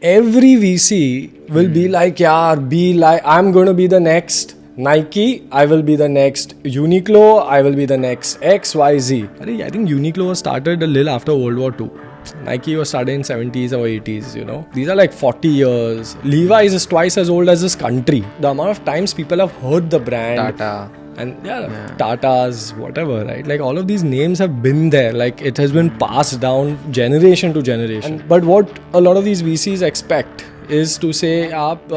every VC will be like, yaar, I'm going to be the next Nike, I will be the next Uniqlo, I will be the next XYZ. I think Uniqlo was started a little after World War II. Nike was started in 70s or 80s, you know. These are like 40 years. Levi's is twice as old as this country. The amount of times people have heard the brand. TATA. And Tatas, whatever, right? Like all of these names have been there. Like it has been passed down generation to generation. But what a lot of these VCs expect is to say, आप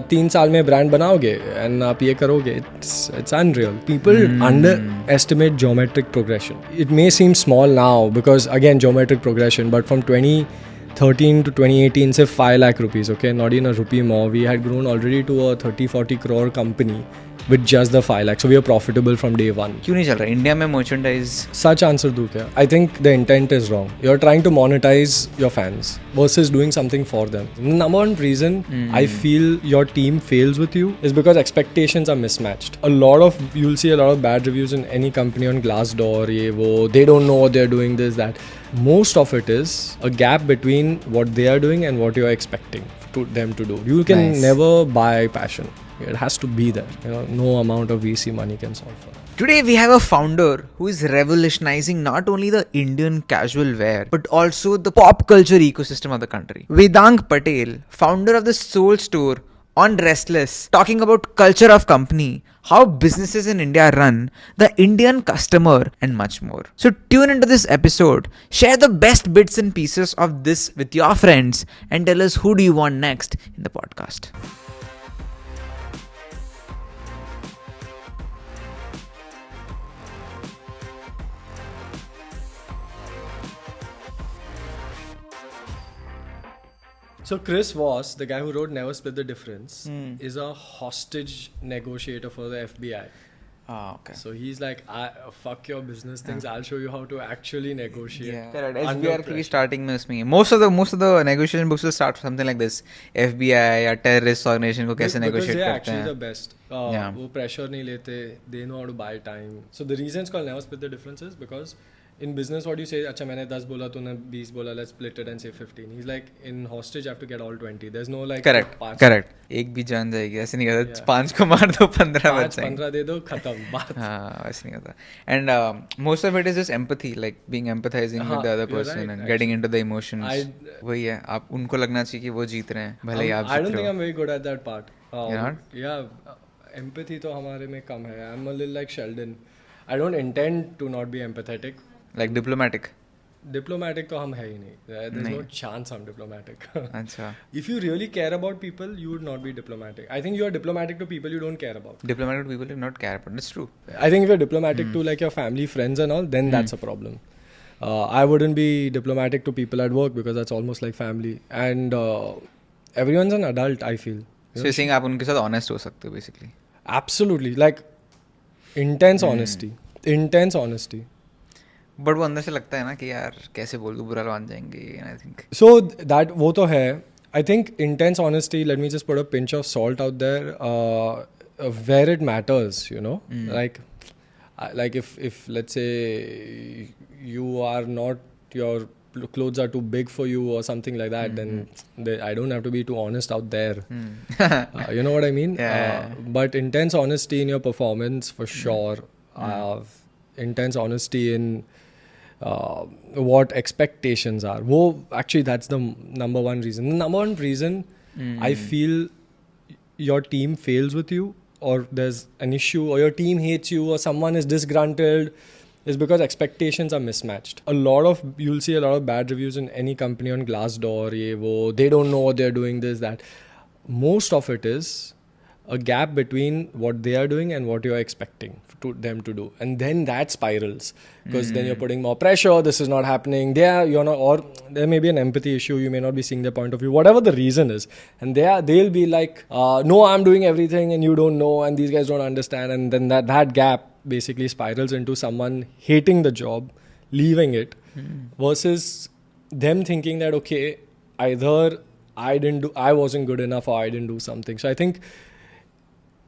3 साल में brand बनाओगे and आप ये करोगे. It's unreal. People underestimate geometric progression. It may seem small now because again geometric progression, but from 2013 to 2018, say 5 lakh rupees, okay, not even a rupee more, we had grown already to a 30-40 crore company with just the 5 lakh. So we are profitable from day one. क्यों नहीं चल रहा India में merchandise? Such answer do kya? I think the intent is wrong. You're trying to monetize your fans versus doing something for them. Number one reason I feel your team fails with you is because expectations are mismatched. You'll see a lot of bad reviews in any company on Glassdoor, ye wo, they don't know what they're doing, this, that. Most of it is a gap between what they are doing and what you're expecting them to do. You can never buy passion. It has to be there. You know, no amount of VC money can solve for that. Today we have a founder who is revolutionizing not only the Indian casual wear but also the pop culture ecosystem of the country. Vedang Patel, founder of the Soul Store on Restless, talking about culture of company, how businesses in India run, the Indian customer and much more. So tune into this episode, share the best bits and pieces of this with your friends and tell us who do you want next in the podcast. So Chris Voss, the guy who wrote Never Split the Difference, is a hostage negotiator for the FBI. Okay. So he's like, fuck your business things, I'll show you how to actually negotiate. Yeah. Correct. SBI की starting में उसमें most of the negotiation books will start something like this. FBI या terrorist organization को कैसे negotiate करते हैं. Because they're actually the best. वो pressure नहीं लेते. They know how to buy time. So the reason it's called Never Split the Difference is because in business, what do you say? अच्छा मैंने 10 बोला तूने 20 बोला. Let's split it and say 15. He's like, in hostage, you have to get all 20. There's no like. Correct. एक भी जान जाएगी. ऐसे नहीं होता. 5 को मार दो 15 बच जाएंगे. 15 दे दो खत्म बात. हाँ ऐसे नहीं होता. And most of it is just empathy, like being empathizing with the other person and getting into the emotions. वही है. आप उनको लगना चाहिए कि वो जीत रहे हैं. भले ही आप जीत रहे हो. I don't think I'm very good at that part. You're not? Yeah, empathy तो हमारे में कम है. I'm a little like Sheldon. I don't intend to not be empathetic. Like diplomatic. Diplomatic तो हम है ही नहीं. There's no chance I'm diplomatic. अच्छा. If you really care about people, you would not be diplomatic. I think you are diplomatic to people you don't care about. Diplomatic to people you not care about. That's true. I think if you're diplomatic to like your family, friends and all, then that's a problem. I wouldn't be diplomatic to people at work because that's almost like family. And everyone's an adult, I feel. So you're saying आप उनके साथ honest हो सकते हो basically. Absolutely. Like intense honesty. Intense honesty. But वो अंदर से लगता है ना कि यार कैसे बोल दूँ बुरा मान जाएंगे. I think so that वो तो है. I think intense honesty, let me just put a pinch of salt out there where it matters, you know. Like if let's say you are not, your clothes are too big for you or something like that, then I don't have to be too honest out there. You know what I mean? But intense honesty in your performance for sure. Intense honesty in what expectations are. Actually, that's the number one reason. The number one reason I feel your team fails with you, or there's an issue, or your team hates you, or someone is disgruntled, is because expectations are mismatched. You'll see a lot of bad reviews in any company on Glassdoor, ye wo, they don't know what they're doing, this, that. Most of it is a gap between what they are doing and what you're expecting them to do, and then that spirals because then you're putting more pressure. This is not happening. You're not, or there may be an empathy issue. You may not be seeing their point of view, whatever the reason is, and they'll be like, no, I'm doing everything and you don't know, and these guys don't understand, and then that gap basically spirals into someone hating the job, leaving it, versus them thinking that okay, either I wasn't good enough or I didn't do something. So I think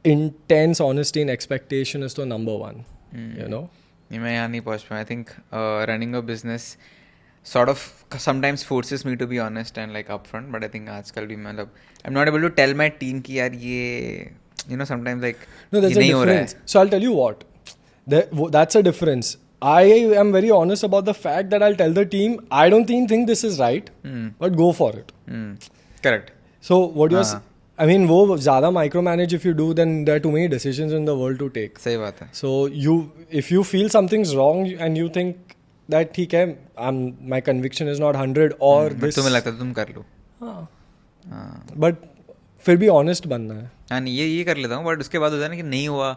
intense honesty and expectation is the number one, you know. मैं यहाँ नहीं पहुँच पाया. I think running a business sort of sometimes forces me to be honest and like upfront. But I think आजकल भी मतलब I'm not able to tell my team कि यार ये sometimes like No, there's ये a नहीं हो रहा है. difference. So I'll tell you what. That's a difference. I am very honest about the fact that I'll tell the team, I don't think this is right, but go for it. Correct. So what you're... I mean, वो ज़्यादा micromanage if you do, then there are too many decisions in the world to take. सही बात है. So if you feel something's wrong and you think that ठीक है, my conviction is not 100 or this... तुम्हें लगता है तुम कर लो. But फिर भी honest बनना है. And ये कर लेता हूँ, but उसके बाद होता है ना कि नहीं हुआ,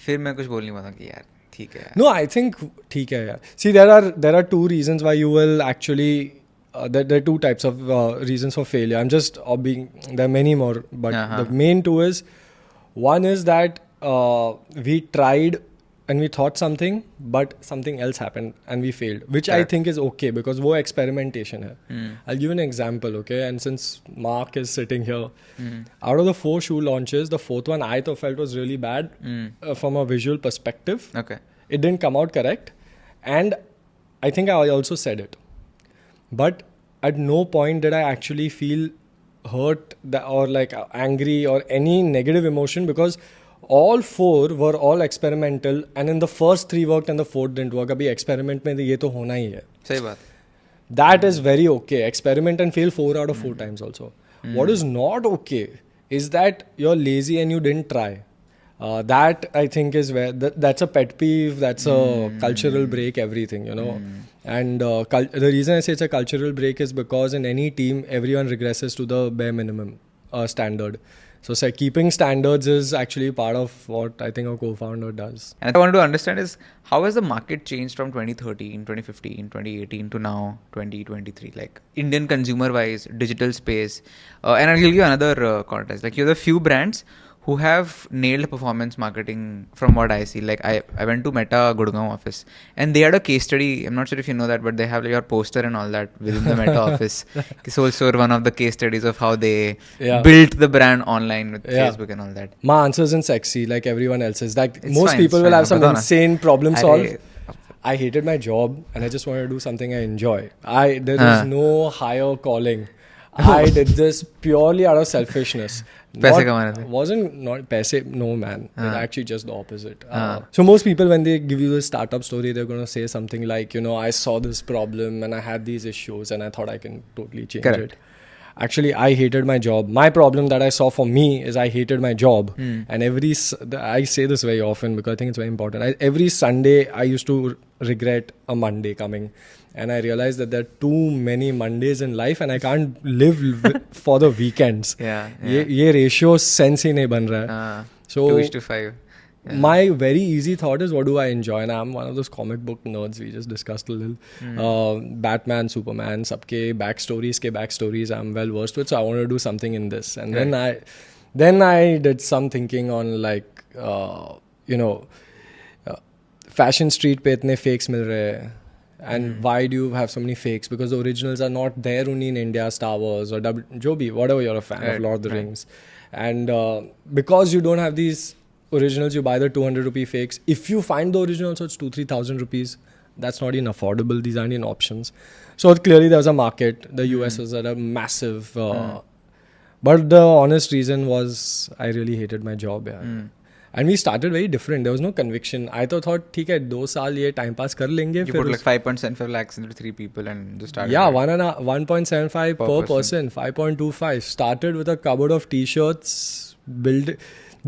फिर मैं कुछ बोल नहीं पाता कि यार ठीक है. No, I think ठीक है यार. See, there are two reasons why you will actually... there are two types of reasons for failure. I'm just there are many more, but the main two is, one is that we tried and we thought something, but something else happened and we failed, which I think is okay because वो experimentation है. I'll give you an example, okay? And since Mark is sitting here, out of the 4 shoe launches, the 4th one I felt was really bad from a visual perspective. Okay. It didn't come out correct, and I think I also said it. But at no point did I actually feel hurt or like angry or any negative emotion because all 4 were all experimental and in the first 3 worked and the 4th didn't work. Abhi experiment mein ye to hona hi hai. सही बात. That is very okay. Experiment and fail 4 out of 4 times also. What is not okay is that you're lazy and you didn't try. That I think is where that's a pet peeve, that's a cultural break, everything, And the reason I say it's a cultural break is because in any team, everyone regresses to the bare minimum standard. So keeping standards is actually part of what I think a co-founder does. And I wanted to understand is, how has the market changed from 2013, 2015, 2018 to now 2023? Like Indian consumer-wise, digital space. And I'll give you another context. Like you're the few brands who have nailed performance marketing from what I see. Like I went to Meta Gurgaon office and they had a case study. I'm not sure if you know that, but they have like your poster and all that within the Meta office. It's also one of the case studies of how they built the brand online with Facebook and all that. My answer isn't sexy like everyone else's. Like It's most fine, people will have some insane problem solve. I I hated my job and I just wanted to do something I enjoy. There is no higher calling. I did this purely out of selfishness. पैसे कमाने थे. Wasn't not पैसे, no man. It's actually just the opposite. So most people when they give you the startup story, they're going to say something like, I saw this problem and I had these issues and I thought I can totally change it. Actually, I hated my job. My problem that I saw for me is I hated my job. And I say this very often because I think it's very important. Every Sunday, I used to regret a Monday coming. And I realized that there are too many Mondays in life and I can't live for the weekends. ये ratio sense ही नहीं बन रहा है. So 2:5. My very easy thought is, what do I enjoy? And I'm one of those comic book nerds. We just discussed a little. Batman, Superman, सबके backstories I'm well versed with. So I want to do something in this. And then I did some thinking on like, fashion street पे इतने fakes मिल रहे हैं. And why do you have so many fakes? Because the originals are not there only in India, Star Wars or Joby, whatever you're a fan of, Lord of the Rings. And because you don't have these originals, you buy the 200 rupee fakes. If you find the originals, so it's 2,000-3,000 rupees. That's not even affordable. These aren't even options. So clearly there was a market. The US was at a massive... But the honest reason was I really hated my job. And we started very different. There was no conviction. I thought, ठीक है 2 साल ये time pass कर लेंगे. You put like 5.75 lakhs into 3 people and just started. Yeah, 1.75 per person. 5.25. Started with a cupboard of t-shirts.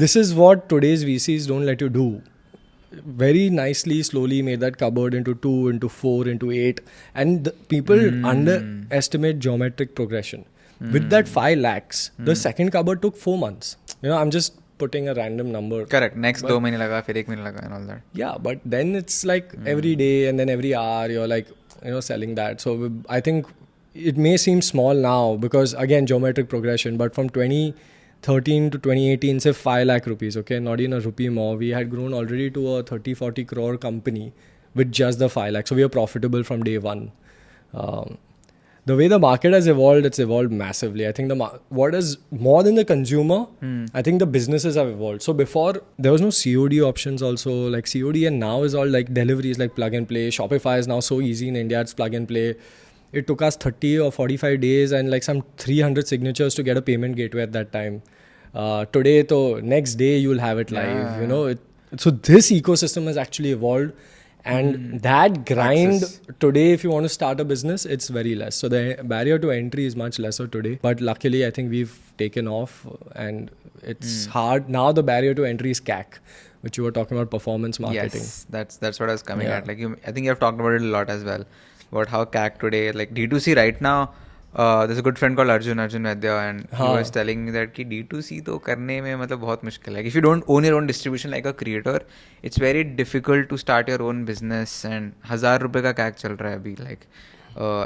This is what today's VCs don't let you do. Very nicely, slowly made that cupboard into 2, into 4, into 8. And people underestimate geometric progression. With that 5 lakhs, the second cupboard took 4 months. I'm just putting a random number. Correct. Next 2 महीने लगा, फिर 1 महीने लगा and all that. Yeah, but then it's like every day and then every hour you're like, selling that. So I think it may seem small now because again, geometric progression, but from 2013 to 2018, say 5 lakh rupees, okay, not even a rupee more. We had grown already to a 30-40 crore company with just the 5 lakh. So we are profitable from day one. The way the market has evolved, it's evolved massively. I think what is more than the consumer, I think the businesses have evolved. So before, there was no COD options also, like COD, and now is all like deliveries, like plug and play. Shopify is now so easy in India, it's plug and play. it took us 30 or 45 days and like some 300 signatures to get a payment gateway at that time. Today, to next day you'll have it live. You know, so this ecosystem has actually evolved, and that grind today, if you want to start a business, it's very less. So the barrier to entry is much lesser today. But luckily, I think we've taken off, and it's hard now. The barrier to entry is CAC, which you were talking about, performance marketing. Yes, that's what I was coming at. Like I think you have talked about it a lot as well. About how CAC today, like D2C right now. There's a good friend called Arjun Vaidya, and he was telling me that कि D2C तो करने में मतलब बहुत मुश्किल है. If you don't own your own distribution like a creator, it's very difficult to start your own business. And 1,000 रुपए का CAC चल रहा है अभी, like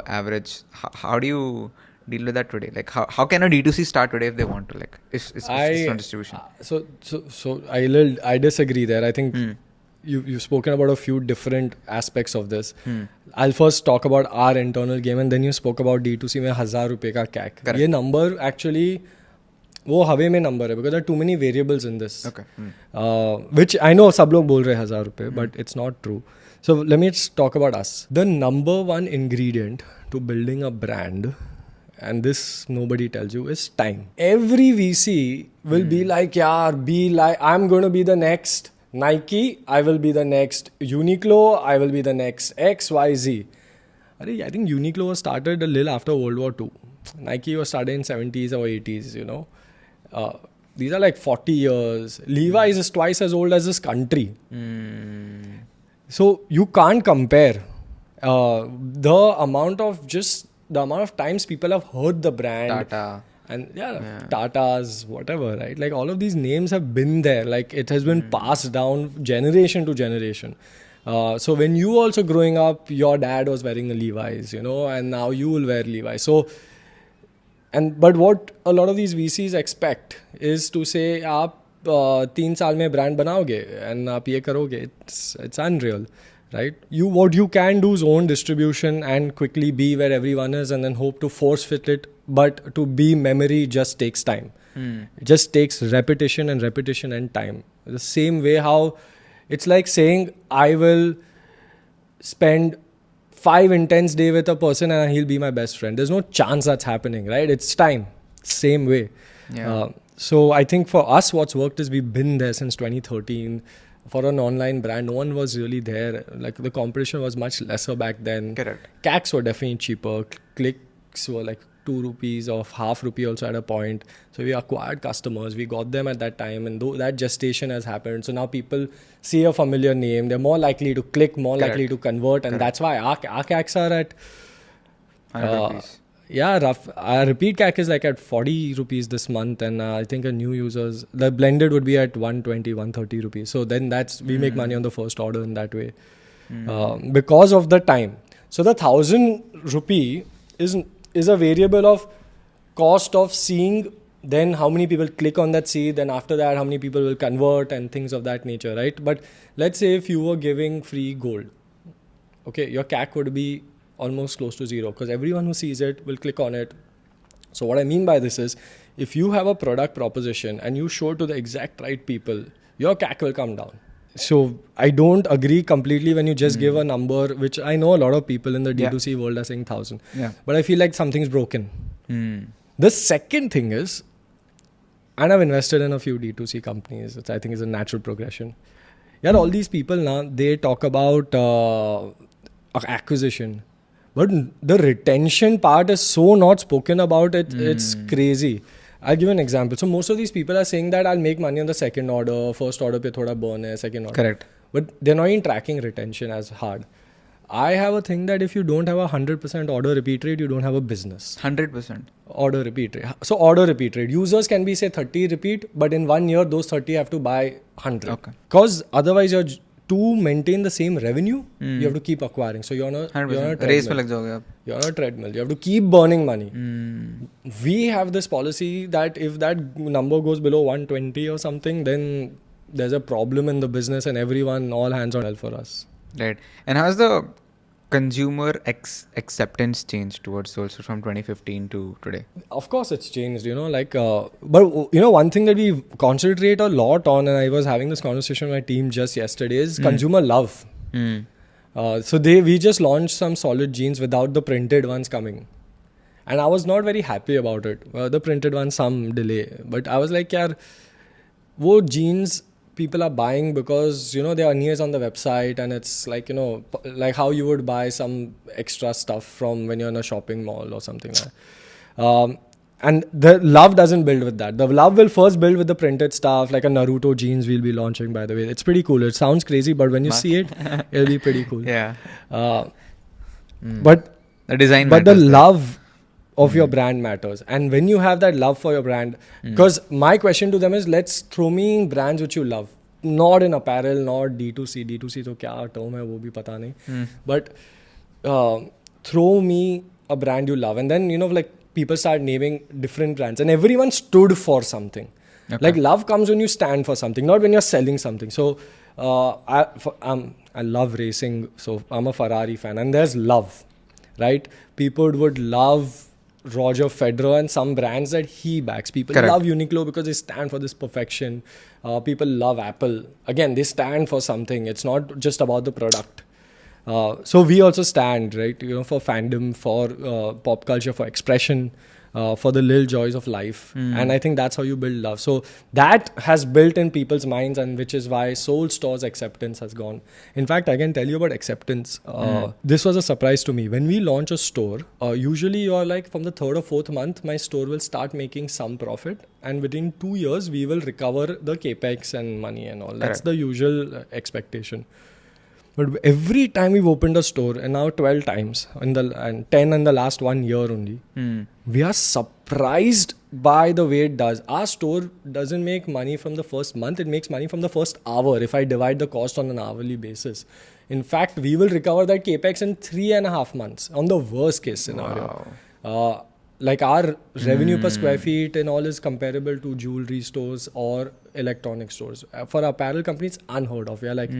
average. How do you deal with that today? Like how can a D2C start today if they want to? Like it's not distribution. So I disagree there. I think you've spoken about a few different aspects of this. I'll first talk about our internal game, and then you spoke about D2C में 1,000 रुपए का CAC. ये number actually वो हवे में number है because there are too many variables in this. Okay. Which I know सब लोग बोल रहे हैं 1,000 रुपए, but it's not true. So let me just talk about us. The number one ingredient to building a brand, and this nobody tells you, is time. Every VC will be like, I'm going to be the next Nike, I will be the next Uniqlo, I will be the next X, Y, Z. I think Uniqlo was started a little after World War II. Nike was started in 70s or 80s, you know. These are like 40 years. Levis is twice as old as this country. So you can't compare the amount of times people have heard the brand. TATA. And Tatas, whatever, right? Like all of these names have been there. Like it has been passed down generation to generation. So when you also growing up, your dad was wearing a Levi's, you know, and now you will wear Levi's. So, but what a lot of these VCs expect is to say, आप 3 साल में brand बनाओगे and आप ये करोगे. It's unreal, right? What you can do is own distribution and quickly be where everyone is, and then hope to force fit it. But to be memory just takes time. It just takes repetition and time. The same way how it's like saying I will spend 5 intense days with a person and he'll be my best friend. There's no chance that's happening, right? It's time. Same way. Yeah. So I think for us, what's worked is we've been there since 2013. For an online brand, no one was really there. Like the competition was much lesser back then. Correct. CACs were definitely cheaper. Clicks were like 2 rupees or half rupee also at a point. So we acquired customers. We got them at that time, and that gestation has happened. So now people see a familiar name. They're more likely to click, more likely to convert, and that's why our CACs are at 100 rupees. Rough. Our repeat CAC is like at 40 rupees this month, and I think a new users, the blended would be at 120, 130 rupees. So then we make money on the first order in that way because of the time. So the 1,000 rupee is a variable of cost of seeing, then how many people click on that seed, then after that how many people will convert and things of that nature, right? But let's say if you were giving free gold, okay, your CAC would be almost close to zero because everyone who sees it will click on it. So what I mean by this is, if you have a product proposition and you show it to the exact right people, your CAC will come down. So I don't agree completely when you just give a number, which I know a lot of people in the D2C world are saying 1,000. Yeah. But I feel like something's broken. The second thing is, and I've invested in a few D2C companies, which I think is a natural progression. All these people now, they talk about acquisition. But the retention part is so not spoken about. It's crazy. I'll give you an example. So most of these people are saying that I'll make money on the second order, first order pe thoda burn hai, second order. Correct. But they're not even tracking retention as hard. I have a thing that if you don't have a 100% order repeat rate, you don't have a business. 100%. Order repeat rate. So order repeat rate. Users can be say 30 repeat, but in 1 year, those 30 have to buy 100. Okay. Because otherwise to maintain the same revenue, you have to keep acquiring. So you're on a race में लग जाओगे आप. You're on a treadmill. You have to keep burning money. We have this policy that if that number goes below 120 or something, then there's a problem in the business and all hands on for us. Right. And how's the consumer acceptance changed towards also from 2015 to today? Of course it's changed, but one thing that we concentrate a lot on, and I was having this conversation with my team just yesterday, is consumer love. So we just launched some solid jeans without the printed ones coming. And I was not very happy about it. The printed one, some delay. But I was like, yaar, wo jeans people are buying because, you know, there are nears on the website and it's like, you know, like how you would buy some extra stuff from when you're in a shopping mall or something like that. And the love doesn't build with that. The love will first build with the printed stuff, like a Naruto jeans we'll be launching, by the way. It's pretty cool. It sounds crazy, but when you see it, it'll be pretty cool. Yeah. But the design but the matters there. love of your brand matters. And when you have that love for your brand, because my question to them is, let's throw me in brands which you love. Not in apparel, not D2C. D2C तो क्या term है वो भी पता नहीं. But throw me a brand you love. And then, you know, like people start naming different brands. And everyone stood for something. Okay. Like love comes when you stand for something, not when you're selling something. So I love racing. So I'm a Ferrari fan. And there's love, right? People would love Roger Federer and some brands that he backs. People Correct. love Uniqlo because they stand for this perfection. People love Apple. Again, they stand for something. It's not just about the product. So we also stand, right? You know, for fandom, for pop culture, for expression, for the little joys of life. And I think that's how you build love. So that has built in people's minds, and which is why Soul Store's acceptance has gone. In fact, I can tell you about acceptance. This was a surprise to me. When we launch a store, usually you're like from the third or fourth month, my store will start making some profit. And within 2 years, we will recover the capex and money and all. That's Correct. the usual expectation. But every time we've opened a store, and now 12 times, and 10 in the last 1 year only, we are surprised by the way it does. Our store doesn't make money from the first month, it makes money from the first hour if I divide the cost on an hourly basis. In fact, we will recover that capex in 3.5 months on the worst case scenario. Like our revenue per square feet and all is comparable to jewelry stores or electronic stores. For apparel companies, unheard of. We are like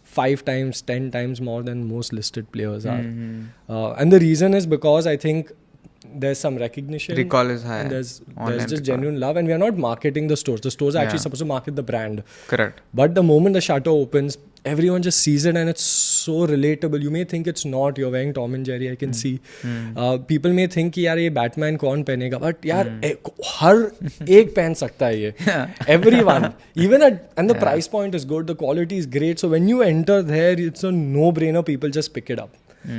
5 times, 10 times more than most listed players are. And the reason is because I think there's some recognition. Recall is high. And there's Online just recall. genuine love. And we are not marketing the stores. The stores are actually Yeah. supposed to market the brand. Correct. But the moment the shutter opens, everyone just sees it and it's so relatable. You may think it's not. You're wearing Tom and Jerry, I can see. People may think कि यार ये Batman कौन पहनेगा? But यार हर एक पहन सकता है ये. Everyone. And the price point is good. The quality is great. So when you enter there, it's a no-brainer. People just pick it up.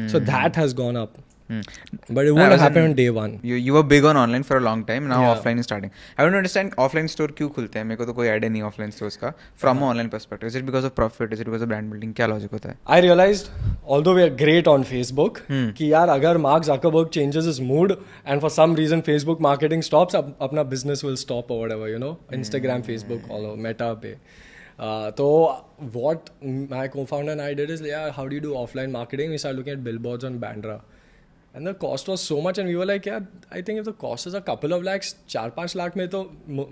So that has gone up. But it won't have happened on day one. You were big on online for a long time. Now Yeah. offline is starting. I don't understand offline store क्यों खुलते हैं. मेरे को तो कोई idea नहीं offline stores का. From an online perspective, is it because of profit? Is it because of brand building? क्या logic होता है? I realized, although we are great on Facebook, कि यार अगर Mark Zuckerberg changes his mood and for some reason Facebook marketing stops, अपना business will stop or whatever, you know, Instagram, Facebook, all over, Meta पे. So what my co-founder and I did is, yeah, how do you do offline marketing? We started looking at billboards on Bandra. And the cost was so much, and we were like, yeah, I think if the cost is a couple of lakhs, 4-5 lakh में तो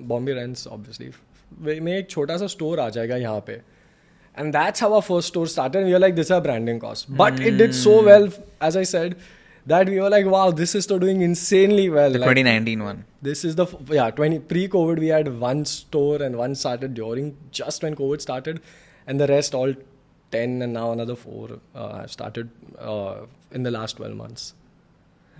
Bombay rents, obviously, में एक छोटा सा store आ जाएगा यहाँ पे. And that's how our first store started. And we were like, this is our branding cost. But it did so well, as I said, that we were like, wow, this is still doing insanely well. The Like, 2019 one. this is the, pre-COVID, we had one store and one started during, just when COVID started. And the rest, all 10 and now another 4 have started in the last 12 months.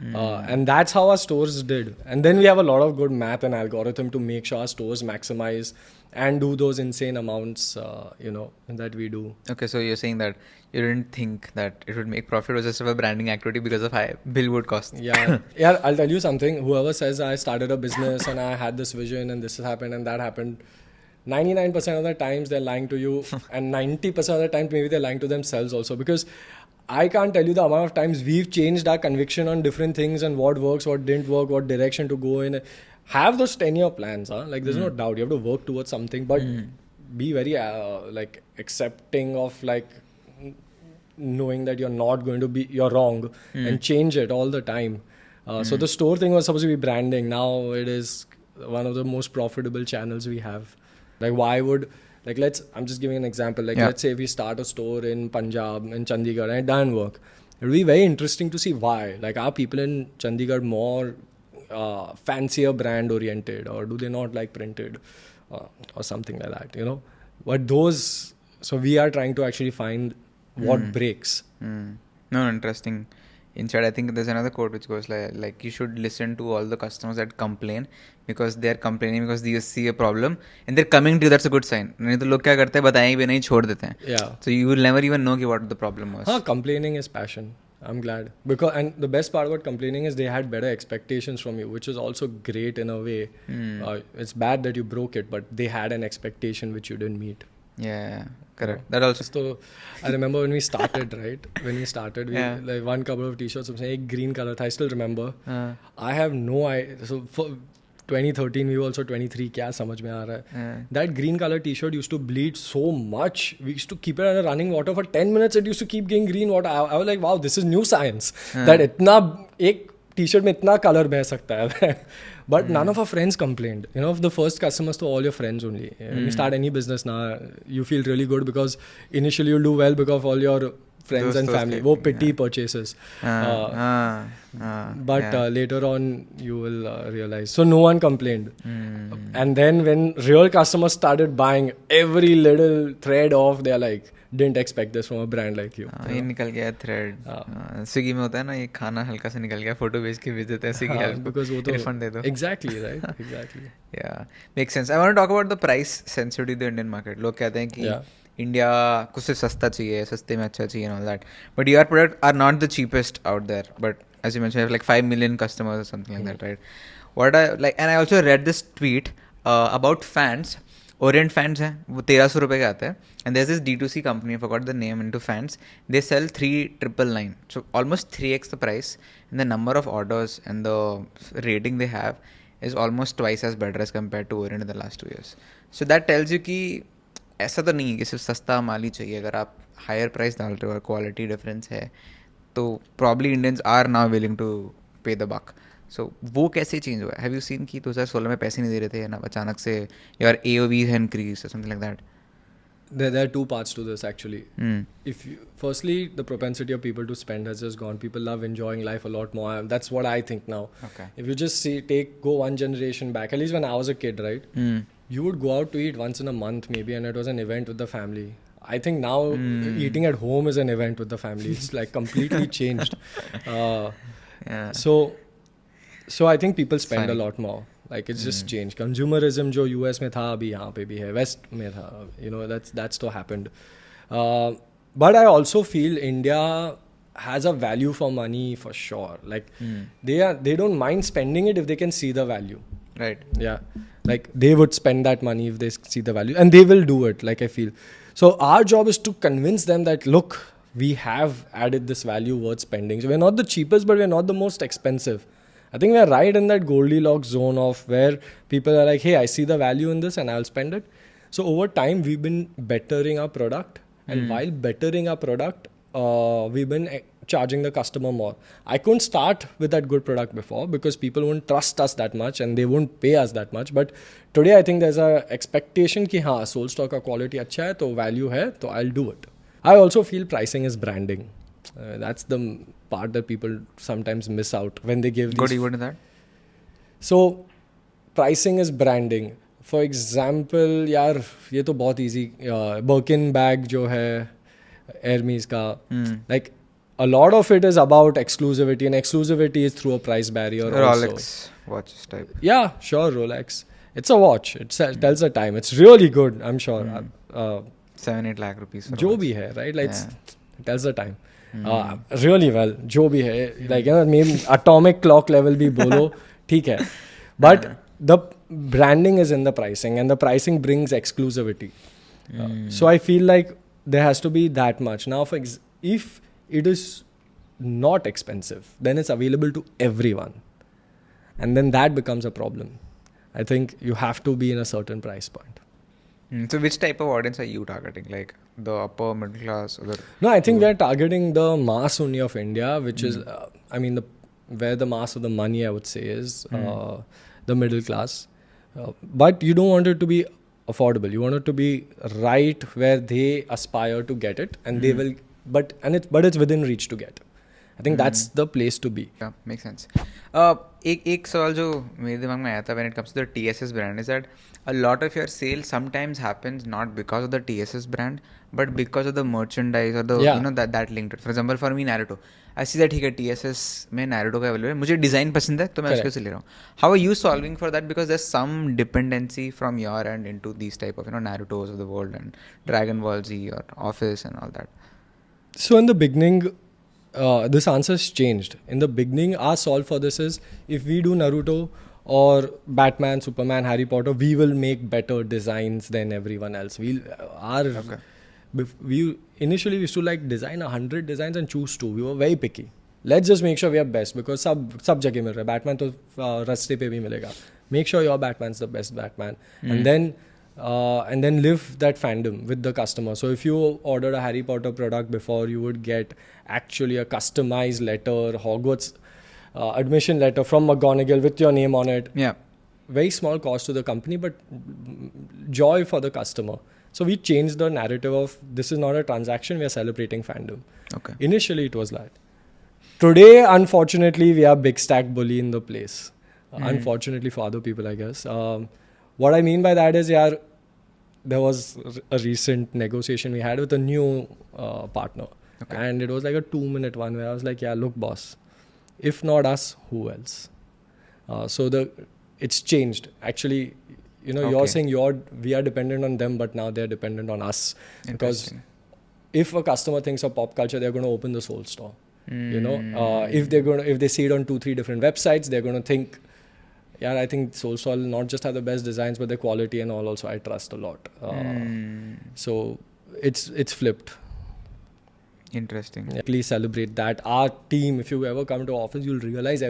And that's how our stores did. And then we have a lot of good math and algorithm to make sure our stores maximize and do those insane amounts, that we do. Okay, so you're saying that you didn't think that it would make profit. It was just a branding activity because of high billboard costs. Yeah. Yeah, I'll tell you something. Whoever says I started a business and I had this vision and this happened and that happened, 99% of the times they're lying to you and 90% of the times maybe they're lying to themselves also, because I can't tell you the amount of times we've changed our conviction on different things and what works, what didn't work, what direction to go in. Have those 10-year plans, huh? Like there's no doubt you have to work towards something, but be very accepting of like knowing that you're not going to be, you're wrong and change it all the time. So the store thing was supposed to be branding. Now it is one of the most profitable channels we have. Like why would, like I'm just giving an example. Like let's say we start a store in Punjab, in Chandigarh, and it doesn't work. It will be very interesting to see why. Like are people in Chandigarh more fancier brand oriented, or do they not like printed or something like that, you know? But those, so we are trying to actually find what breaks. No, interesting. Inside, I think there's another quote which goes like you should listen to all the customers that complain because they're complaining because they see a problem and they're coming to you. That's a good sign. नहीं तो लोग क्या करते हैं बताएंगे भी नहीं छोड़ देते हैं. Yeah. So you will never even know what the problem was. Complaining is passion. I'm glad because, and the best part about complaining is they had better expectations from you, which is also great in a way. It's bad that you broke it, but they had an expectation which you didn't meet. Yeah, correct. That also. So I remember when we started, right? When we started, we like one couple of t-shirts. A green color. I still remember. I have no idea. So for 2013, we were also 23. क्या समझ में आ रहा है? That green color t-shirt used to bleed so much. We used to keep it under running water for 10 minutes. It used to keep getting green water. I was like, wow, this is new science. That इतना एक t-shirt में इतना color बह सकता है. But none of our friends complained. You know, the first customers to all your friends only. When you start any business now, you feel really good because initially you'll do well because of all your friends and family. वो pity purchases. But later on you will realize. So no one complained. And then when real customers started buying every little thread off, they're like, didn't expect this from a brand like you. ये निकल गया thread. Swiggy में होता है ना, ये खाना हल्का सा निकल गया, फोटो भेज के भेज देते हैं स्विगी हेल्प because वो तो रिफंड दे दो. Exactly, right? Exactly. Yeah, makes sense. I want to talk about the price sensitivity of the Indian market. लोग कहते हैं कि इंडिया को सिर्फ सस्ता चाहिए, सस्ते में अच्छा चाहिए and all that. But your products are not the cheapest out there. But as you mentioned, you have like 5 million customers or something like that, right? What I like, and I also read this tweet about fans. Orient fans हैं, वो 1300 रुपये के आते हैं. And there's this D2C company, I forgot the name, into fans. They sell 3,999. So almost 3x the price. And the number of orders and the rating they have is almost twice as better as compared to Orient in the last 2 years. So that tells you कि ऐसा तो नहीं है कि सिर्फ सस्ता माल ही चाहिए. अगर आप हायर प्राइस डाल रहे हो और क्वालिटी डिफरेंस है तो probably Indians are now willing to pay the buck. So वो कैसे चेंज हुआ है? Have you seen कि 2016 में पैसे नहीं दे रहे थे ना अचानक से your AOV है increase or something like that? There are two parts to this actually. If you, firstly, the propensity of people to spend has just gone. People love enjoying life a lot more. That's what I think now. Okay. If you just go one generation back, at least when I was a kid, right? You would go out to eat once in a month maybe, and it was an event with the family. I think now eating at home is an event with the family. It's like completely changed. So I think people spend a lot more. Like it's just changed. Consumerism जो US में था अभी यहाँ पे भी है, West में था. You know, that's what happened. But I also feel India has a value for money for sure. Like they don't mind spending it if they can see the value. Right. Yeah. Like they would spend that money if they see the value, and they will do it. Like I feel. So our job is to convince them that look, we have added this value worth spending. So we're not the cheapest, but we're not the most expensive. I think we're right in that Goldilocks zone of where people are like, hey, I see the value in this and I'll spend it. So over time, we've been bettering our product. And while bettering our product, we've been charging the customer more. I couldn't start with that good product before because people wouldn't trust us that much and they wouldn't pay us that much. But today, I think there's a expectation कि हाँ, soul stock का quality अच्छा है, तो value है, तो I'll do it. I also feel pricing is branding. That's the part that people sometimes miss out when they give these. What do you want in that? So, pricing is branding. For example, यार ये तो बहुत easy. Birkin bag जो है Hermes का, like a lot of it is about exclusivity, and exclusivity is through a price barrier. Rolex also. watches type. Yeah, sure, Rolex. It's a watch. It tells the time. It's really good. I'm sure. 7-8 lakh rupees. जो भी है, right? Like it tells the time. Really well. जो भी है, like you know, maybe atomic clock level भी बोलो, ठीक है. But the branding is in the pricing, and the pricing brings exclusivity. So I feel like there has to be that much. Now, if it is not expensive, then it's available to everyone. And then that becomes a problem. I think you have to be in a certain price point. So which type of audience are you targeting? Like the upper middle class? Or No, I think we're targeting the mass only of India, which is, where the mass of the money, I would say, is the middle class. But you don't want it to be affordable. You want it to be right where they aspire to get it, and they will. But it's within reach to get, I think that's the place to be. Yeah, makes sense. एक सवाल जो मेरे दिमाग में आया था when it comes to the TSS brand is that a lot of your sales sometimes happens not because of the TSS brand but because of the merchandise or the that linked to it. For example, for me Naruto, I see that ठीक है TSS में Naruto का available है, मुझे design पसंद है तो मैं उसके से ले रहा हूँ. How are you solving for that? Because there's some dependency from your end into these type of Narutos of the world and Dragon Ball Z or Office and all that. So in the beginning, this answer's changed. In the beginning, our solve for this is if we do Naruto or Batman, Superman, Harry Potter, we will make better designs than everyone else. We initially used to design 100 designs and choose 2. We were very picky. Let's just make sure we are best because सब जगह मिल रहा है. Batman तो रास्ते पे भी मिलेगा. Make sure your Batman's the best Batman, and then live that fandom with the customer. So if you ordered a Harry Potter product before, you would get actually a customized letter, Hogwarts admission letter from McGonagall with your name on it. Yeah. Very small cost to the company, but joy for the customer. So we changed the narrative of this is not a transaction, we are celebrating fandom. Okay. Initially it was that. Today, unfortunately, we are big stack bully in the place. Unfortunately for other people, I guess. What I mean by that is, there was a recent negotiation we had with a new partner. Okay. And it was like a 2-minute one where I was like, look, boss, if not us, who else? So it's changed. Actually, you're saying we are dependent on them, but now they're dependent on us. Because if a customer thinks of pop culture, they're going to open the Soul Store. If they see it on 2-3 different websites, they're going to think, I think Soul Store will not just have the best designs, but the quality and all also I trust a lot. So it's flipped. Interesting. Please celebrate that. Our team, if you ever come to office, you'll realize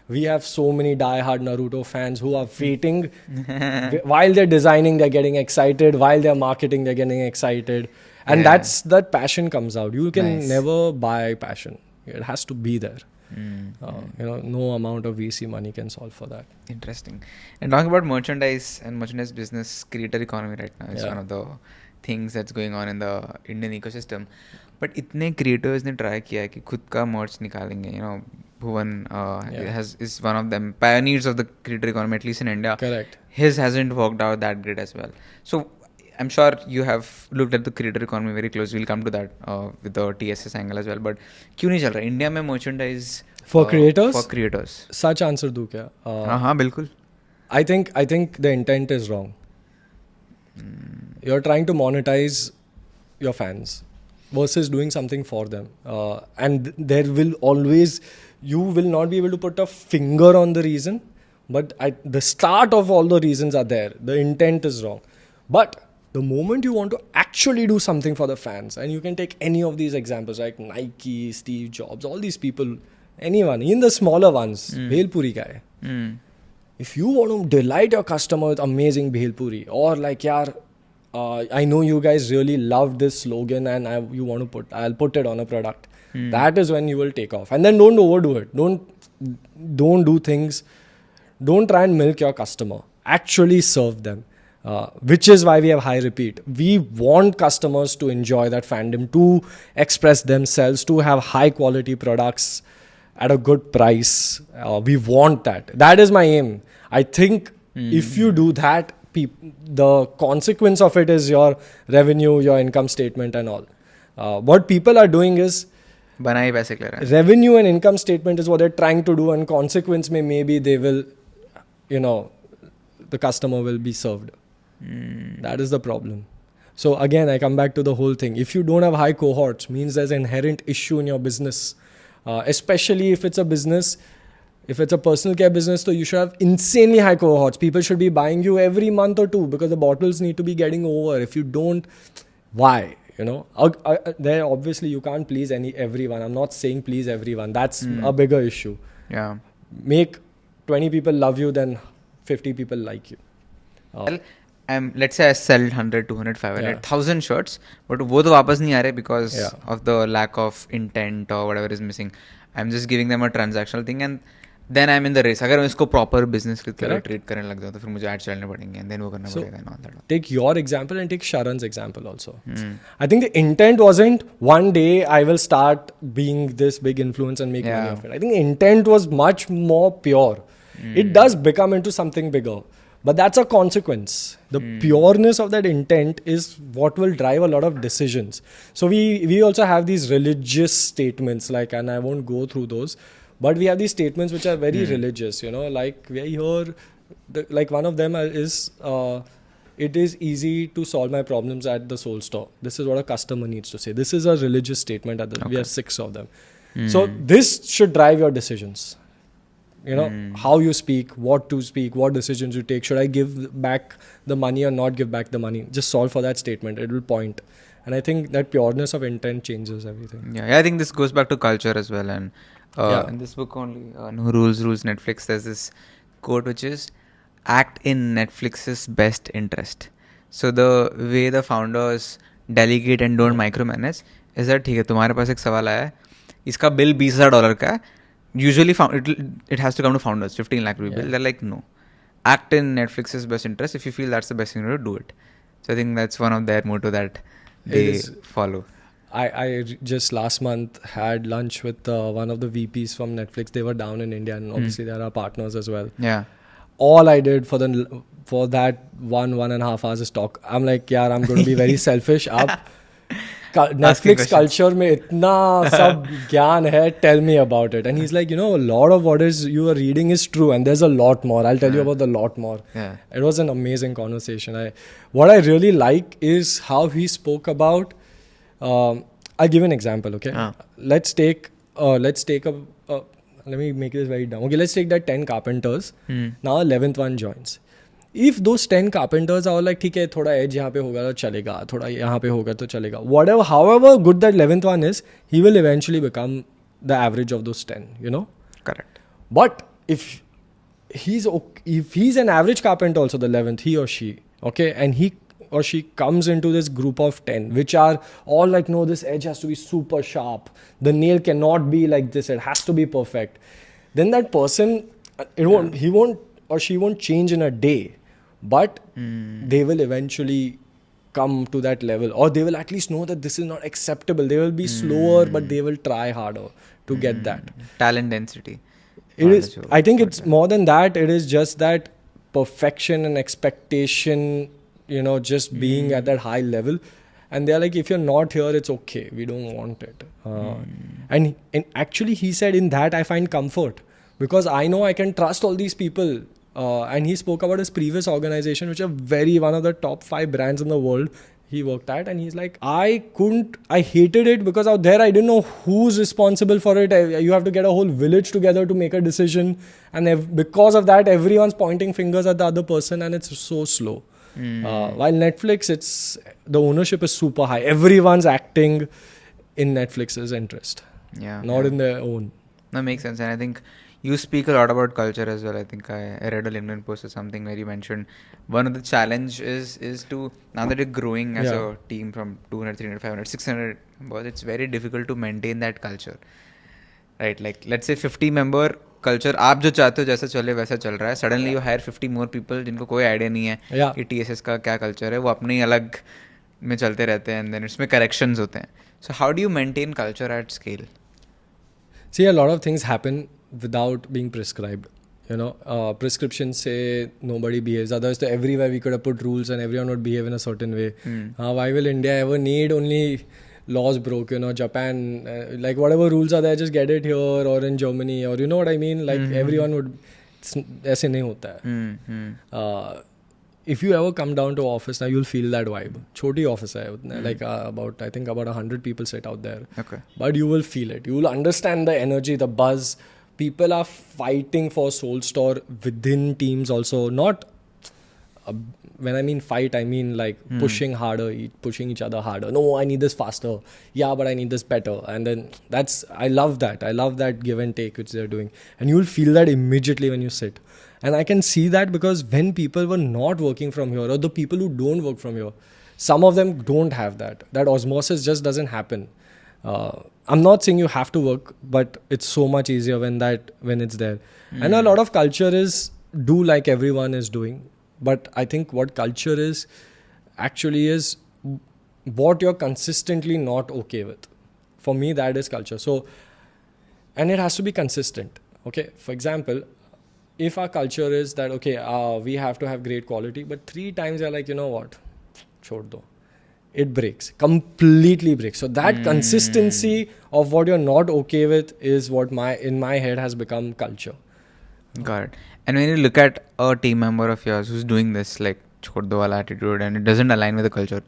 we have so many die-hard Naruto fans who are waiting. While they're designing, they're getting excited. While they're marketing, they're getting excited. And that passion comes out. You can never buy passion. It has to be there. No amount of VC money can solve for that. Interesting. And talking about merchandise and merchandise business, creator economy right now is one of the things that's going on in the Indian ecosystem. But इतने creators ने try किया है कि खुद का merch निकालेंगे. Bhuvan is one of them pioneers of the creator economy, at least in India. Correct. His hasn't worked out that great as well. So I'm sure you have looked at the creator economy very closely. We'll come to that with the TSS angle as well. But क्यों नहीं चल रहा India में merchandise for creators? For creators. Such answer दूँ क्या? हाँ बिल्कुल. I think the intent is wrong. You're trying to monetize your fans versus doing something for them. And there will always, you will not be able to put a finger on the reason, but the start of all the reasons are there. The intent is wrong. But the moment you want to actually do something for the fans, and you can take any of these examples like Nike, Steve Jobs, all these people, anyone, even the smaller ones, Bhel Puri guy. If you want to delight your customer with amazing Bhel Puri, or I know you guys really love this slogan and I'll put it on a product. That is when you will take off. And then don't overdo it. Don't do things. Don't try and milk your customer. Actually serve them. Which is why we have high repeat. We want customers to enjoy that fandom, to express themselves, to have high quality products at a good price. We want that. That is my aim. I think if you do that, the consequence of it is your revenue, your income statement and all. What people are doing is revenue and income statement is what they're trying to do, and consequence maybe they will, the customer will be served. That is the problem. So again, I come back to the whole thing. If you don't have high cohorts, means there's an inherent issue in your business. Especially if it's a business, if it's a personal care business, so you should have insanely high cohorts. People should be buying you every month or two because the bottles need to be getting over. If you don't, why? There obviously you can't please everyone. I'm not saying please everyone. That's a bigger issue. Yeah. Make 20 people love you, then 50 people like you. Let's say I sell 100, 200, 500, 1,000 shirts, but वो तो वापस नहीं आ रहे because of the lack of intent or whatever is missing. I'm just giving them a transactional thing, and then I'm in the race. अगर मैं इसको proper business की तरह Correct. treat करने लग जाऊँ तो फिर मुझे ads चलने पड़ेंगे and then वो करना So, पड़ेगा and all that. take your example and take Sharan's example also. I think the intent wasn't one day I will start being this big influence and make money Yeah. of it. I think the intent was much more pure. It does become into something bigger, but that's a consequence. The pureness of that intent is what will drive a lot of decisions. So we also have these religious statements, like, and I won't go through those, but we have these statements which are very religious, you know, like we here, like one of them is, it is easy to solve my problems at the soul store. This is what a customer needs to say. This is a religious statement. We have 6 of them. So this should drive your decisions. You know, how you speak, what to speak, what decisions you take. Should I give back the money or not give back the money? Just solve for that statement. It will point. And I think that pureness of intent changes everything. Yeah, I think this goes back to culture as well. And Yeah. in this book only, No Rules, Rules Netflix, there's this quote which is, act in Netflix's best interest. So the way the founders delegate and don't micromanage is that, ठीक है, तुम्हारे पास एक सवाल आया है, इसका bill $20,000 का है. Usually it has to come to founders, 15 lakh rupee bill. They're like, no. Act in Netflix's best interest. If you feel that's the best thing to do it. So I think that's one of their motto that they follow. I just last month had lunch with one of the VPs from Netflix. They were down in India, and obviously they're our partners as well. Yeah. All I did for that 1.5 hours is talk. I'm like, yaar, I'm going to be very selfish. Up Netflix culture में इतना सब ज्ञान है. Tell me about it. And he's like, you know, a lot of what is you are reading is true, and there's a lot more. I'll tell you about the lot more. Yeah. It was an amazing conversation. What I really like is how he spoke about. I'll give an example. Okay, let's take let me make this very dumb. Okay, let's take that 10 carpenters. Now 11th one joins. If those 10 carpenters are all like, ठीक है, थोड़ा edge यहाँ पे होगा तो चलेगा, थोड़ा यहाँ पे होगा तो चलेगा. Whatever, however good that 11th one is, he will eventually become the average of those 10. You know. Correct. But if he's an average carpenter, also the 11th, he or she, okay, and he or she comes into this group of 10, which are all like, no, this edge has to be super sharp. The nail cannot be like this. It has to be perfect. Then that person, he won't or she won't change in a day, but they will eventually come to that level, or they will at least know that this is not acceptable. They will be slower, but they will try harder to get that. Talent density. It is. I think it's more than that. It is just that perfection and expectation, you know, just being at that high level. And they're like, if you're not here, it's okay. We don't want it. And actually, he said, in that I find comfort, because I know I can trust all these people. And he spoke about his previous organization, which are one of the top 5 brands in the world he worked at. And he's like, I hated it because out there I didn't know who's responsible for it. You have to get a whole village together to make a decision. And because of that, everyone's pointing fingers at the other person, and it's so slow. While Netflix, the ownership is super high. Everyone's acting in Netflix's interest, not in their own. That makes sense. And I think you speak a lot about culture as well. I think I read a LinkedIn post or something where you mentioned one of the challenge is to, now that you're growing as a team from 200, 300, 500, 600 members, it's very difficult to maintain that culture. Right? Like, let's say 50 member culture, आप जो चाहते हो जैसा चले वैसा चल रहा है. Suddenly you hire 50 more people जिनको कोई idea नहीं है कि TSS का क्या culture है. वो अपने ही अलग में चलते रहते हैं, and then इसमें corrections होते हैं. So how do you maintain culture at scale? See, a lot of things happen without being prescribed. You know, prescriptions say nobody behaves. Otherwise, everywhere we could have put rules and everyone would behave in a certain way. Why will India ever need only laws broke? You know, Japan, like whatever rules are there, just get it here, or in Germany, or you know what I mean? Like everyone would. ऐसे नहीं होता है. If you ever come down to office now, you'll feel that vibe. छोटी office है, like I think about 100 people sit out there. Okay. But you will feel it. You will understand the energy, the buzz. People are fighting for Soul Store within teams also. Not when I mean fight, I mean like pushing harder, pushing each other harder. No, I need this faster. Yeah, but I need this better. And then I love that. I love that give and take which they're doing. And you'll feel that immediately when you sit. And I can see that because when people were not working from here, or the people who don't work from here, some of them don't have that. That osmosis just doesn't happen. I'm not saying you have to work, but it's so much easier when it's there. And a lot of culture is do like everyone is doing. But I think what culture is actually is what you're consistently not okay with. For me, that is culture. So, and it has to be consistent. Okay, for example, if our culture is that, okay, we have to have great quality, but 3 times you're like, you know what, chhod do. It breaks, completely breaks. So that consistency of what you're not okay with is what in my head has become culture. Got it. And when you look at a team member of yours who's doing this, like, chhod do wala attitude, and it doesn't align with the culture,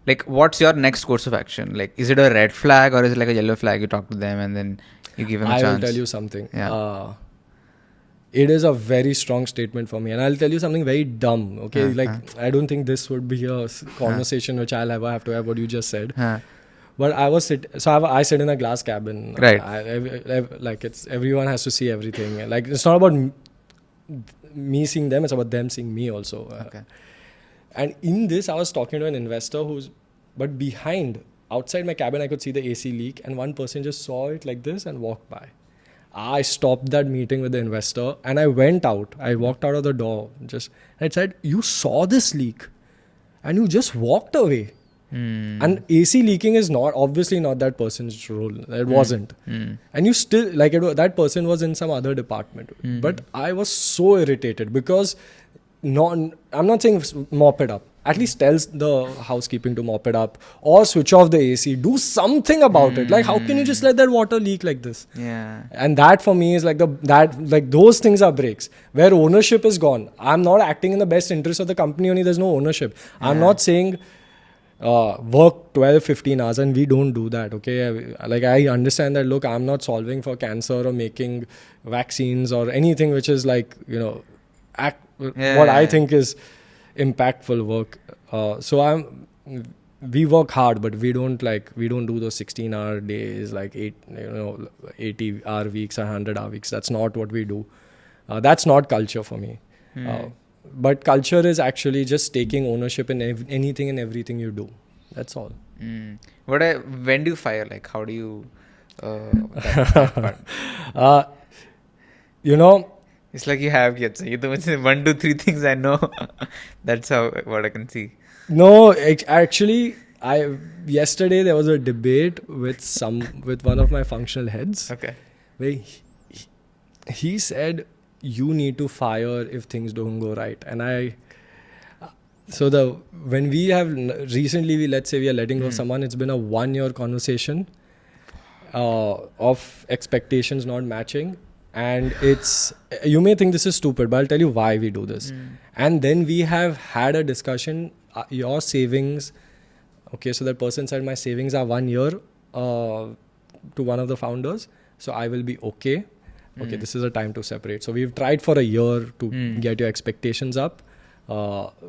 like, what's your next course of action? Like, is it a red flag or is it like a yellow flag? You talk to them and then you give them a chance. I will tell you something. Yeah. It is a very strong statement for me, and I'll tell you something very dumb. Okay, I don't think this would be a conversation which I'll ever have to have. What you just said, but I sit in a glass cabin. Right. Like it's everyone has to see everything. Like it's not about me seeing them; it's about them seeing me also. Okay. And in this, I was talking to an investor but behind, outside my cabin, I could see the AC leak, and one person just saw it like this and walked by. I stopped that meeting with the investor and I went out. I walked out of the door and I said, you saw this leak and you just walked away. And AC leaking is obviously not that person's role. It wasn't. And you still, that person was in some other department. But I was so irritated because I'm not saying mop it up. At least tells the housekeeping to mop it up or switch off the AC. Do something about it. Like, how can you just let that water leak like this? Yeah. And that for me is those things are breaks. Where ownership is gone. I'm not acting in the best interest of the company only. There's no ownership. Yeah. I'm not saying work 12, 15 hours and we don't do that. Okay. Like, I understand that, look, I'm not solving for cancer or making vaccines or anything which is like, what I think is impactful work. We work hard, but we don't do those 16-hour days, like 80-hour weeks or 100-hour weeks. That's not what we do. That's not culture for me. But culture is actually just taking ownership in anything and everything you do. That's all. When do you fire? Like, how do you that part? It's like you have kids. You do 1, 2, 3 things I know. That's what I can see. No, actually, yesterday there was a debate with one of my functional heads. Okay. Where he said you need to fire if things don't go right, and when we have recently, let's say we are letting go of someone, it's been a 1-year conversation of expectations not matching. And you may think this is stupid, but I'll tell you why we do this. And then we have had a discussion, your savings, okay, so that person said my savings are 1 year to one of the founders. So I will be okay. Okay, this is a time to separate. So we've tried for a year to get your expectations up.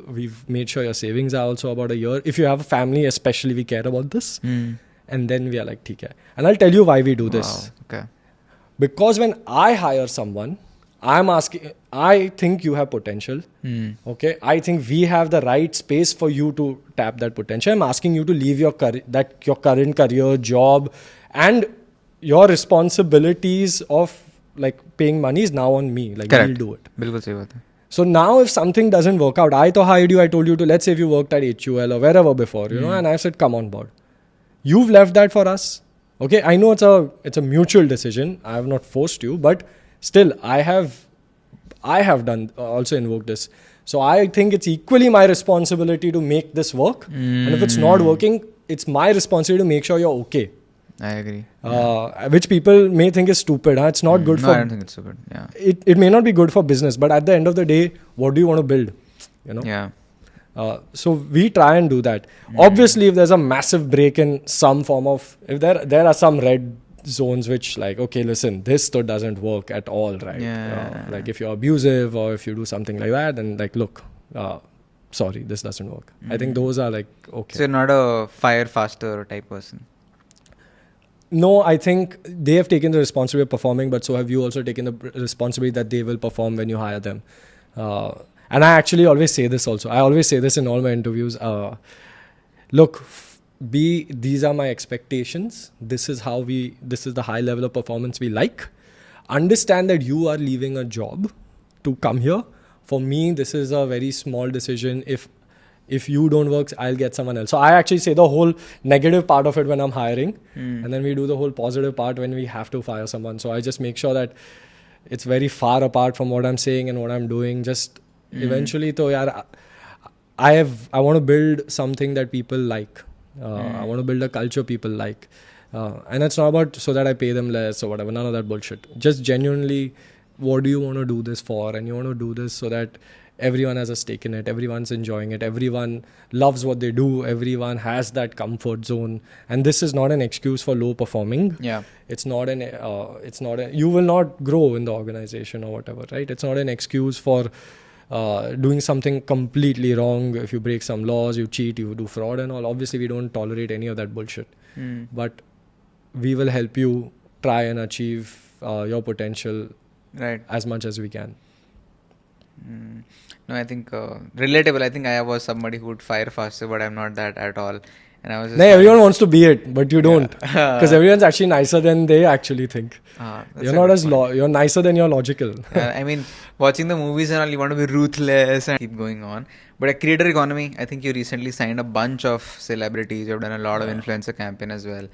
We've made sure your savings are also about a year. If you have a family, especially, we care about this. And then we are like, theek hai. And I'll tell you why we do this. Wow. Okay. Because when I hire someone, I think you have potential. Okay. I think we have the right space for you to tap that potential. I'm asking you to leave your current career, job, and your responsibilities of like paying money is now on me. Like, we'll do it. Bilkul sahi baat hai. So now if something doesn't work out, I hired you, I told you to, let's say if you worked at HUL or wherever before, and I said, come on board. You've left that for us. Okay, I know it's a mutual decision. I have not forced you, but still, I have done also invoked this. So I think it's equally my responsibility to make this work. And if it's not working, it's my responsibility to make sure you're okay. I agree. Which people may think is stupid. It's not good for. I don't think it's stupid. Yeah. It may not be good for business, but at the end of the day, what do you want to build? Yeah. So we try and do that. Obviously, if there's a massive break in some form of, if there are some red zones which like, okay, listen, this doesn't work at all, right? Yeah. Like if you're abusive or if you do something like that, then like, look, sorry, this doesn't work. I think those are like, okay. So you're not a fire faster type person? No, I think they have taken the responsibility of performing, but so have you also taken the responsibility that they will perform when you hire them. And I actually always say this also. I always say this in all my interviews. Look, B, these are my expectations. This is the high level of performance we like. Understand that you are leaving a job to come here. For me, this is a very small decision. If you don't work, I'll get someone else. So I actually say the whole negative part of it when I'm hiring, and then we do the whole positive part when we have to fire someone. So I just make sure that it's very far apart from what I'm saying and what I'm doing. Just eventually, I want to build something that people like. I want to build a culture people like. And it's not about so that I pay them less or whatever. None of that bullshit. Just genuinely, what do you want to do this for? And you want to do this so that everyone has a stake in it. Everyone's enjoying it. Everyone loves what they do. Everyone has that comfort zone. And this is not an excuse for low performing. Yeah. You will not grow in the organization or whatever, right? It's not an excuse for doing something completely wrong. If you break some laws, you cheat, you do fraud and all. Obviously, we don't tolerate any of that bullshit. But we will help you try and achieve your potential as much as we can. No, I think relatable. I think I was somebody who would fire faster, but I'm not that at all. And I was just everyone wants to be it, but you don't, because everyone's actually nicer than they actually think. You're not you're nicer than you're logical. I mean, watching the movies and all, you want to be ruthless and keep going on. But a creator economy, I think you recently signed a bunch of celebrities. You've done a lot of influencer campaign as well.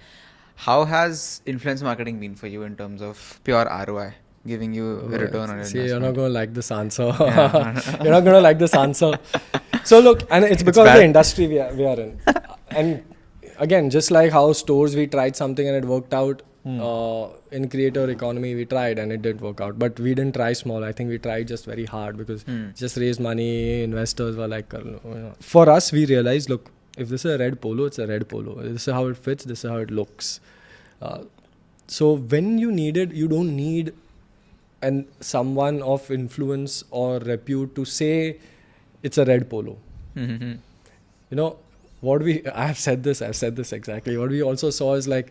How has influence marketing been for you in terms of pure ROI? Giving you a return on investment. You're not going to like this answer. You're not going to like this answer. So look, and it's because of the industry we are in. And again, just like how stores, we tried something and it worked out. In creator economy, we tried and it didn't work out. But we didn't try small. I think we tried just very hard because just raised money. Investors were like, For us, we realized, look, if this is a red polo, it's a red polo. This is how it fits. This is how it looks. So when you need it, you don't need someone of influence or repute to say it's a red polo. You know, I've said this exactly. What we also saw is like,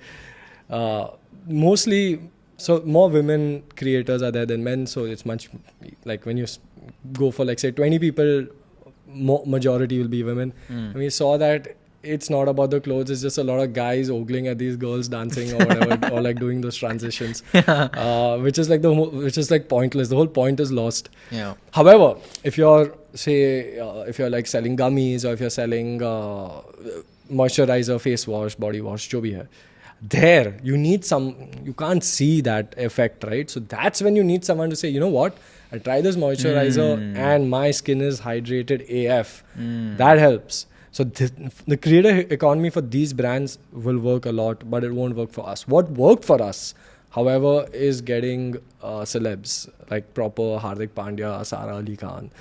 mostly, so more women creators are there than men. So it's much like when you go for like say 20 people, majority will be women. And we saw that it's not about the clothes. It's just a lot of guys ogling at these girls dancing or whatever, or like doing those transitions, which is like pointless. The whole point is lost. Yeah. However, if you're if you're like selling gummies or if you're selling moisturizer, face wash, body wash, jo bhi hai, there you can't see that effect, right? So that's when you need someone to say, you know what, I try this moisturizer and my skin is hydrated AF. That helps. So the creator economy for these brands will work a lot, but it won't work for us. What worked for us, however, is getting celebs like proper Hardik Pandya, Sara Ali Khan.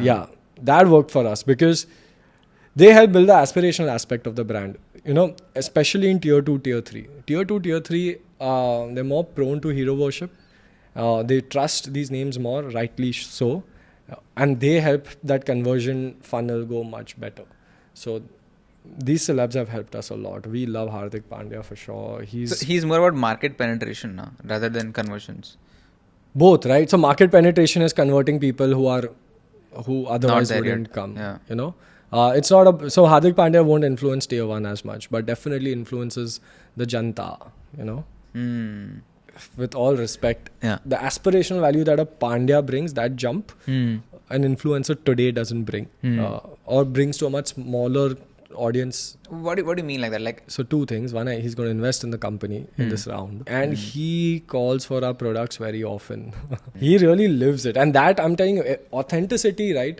Yeah, that worked for us because they help build the aspirational aspect of the brand. You know, especially in tier 2, tier 3. Tier 2, tier 3, they're more prone to hero worship. They trust these names more, rightly so. And they help that conversion funnel go much better. So these celebs have helped us a lot. We love Hardik Pandya for sure. He's more about market penetration now rather than conversions. Both, right? So market penetration is converting people who otherwise wouldn't come. Yeah. You know, it's not so Hardik Pandya won't influence tier 1 as much, but definitely influences the Janta. You know. With all respect, the aspirational value that a Pandya brings, that jump, an influencer today doesn't bring, or brings to a much smaller audience. What do you mean like that? Like, so two things. One, he's going to invest in the company in this round, and he calls for our products very often. He really lives it, and that, I'm telling you, authenticity, right,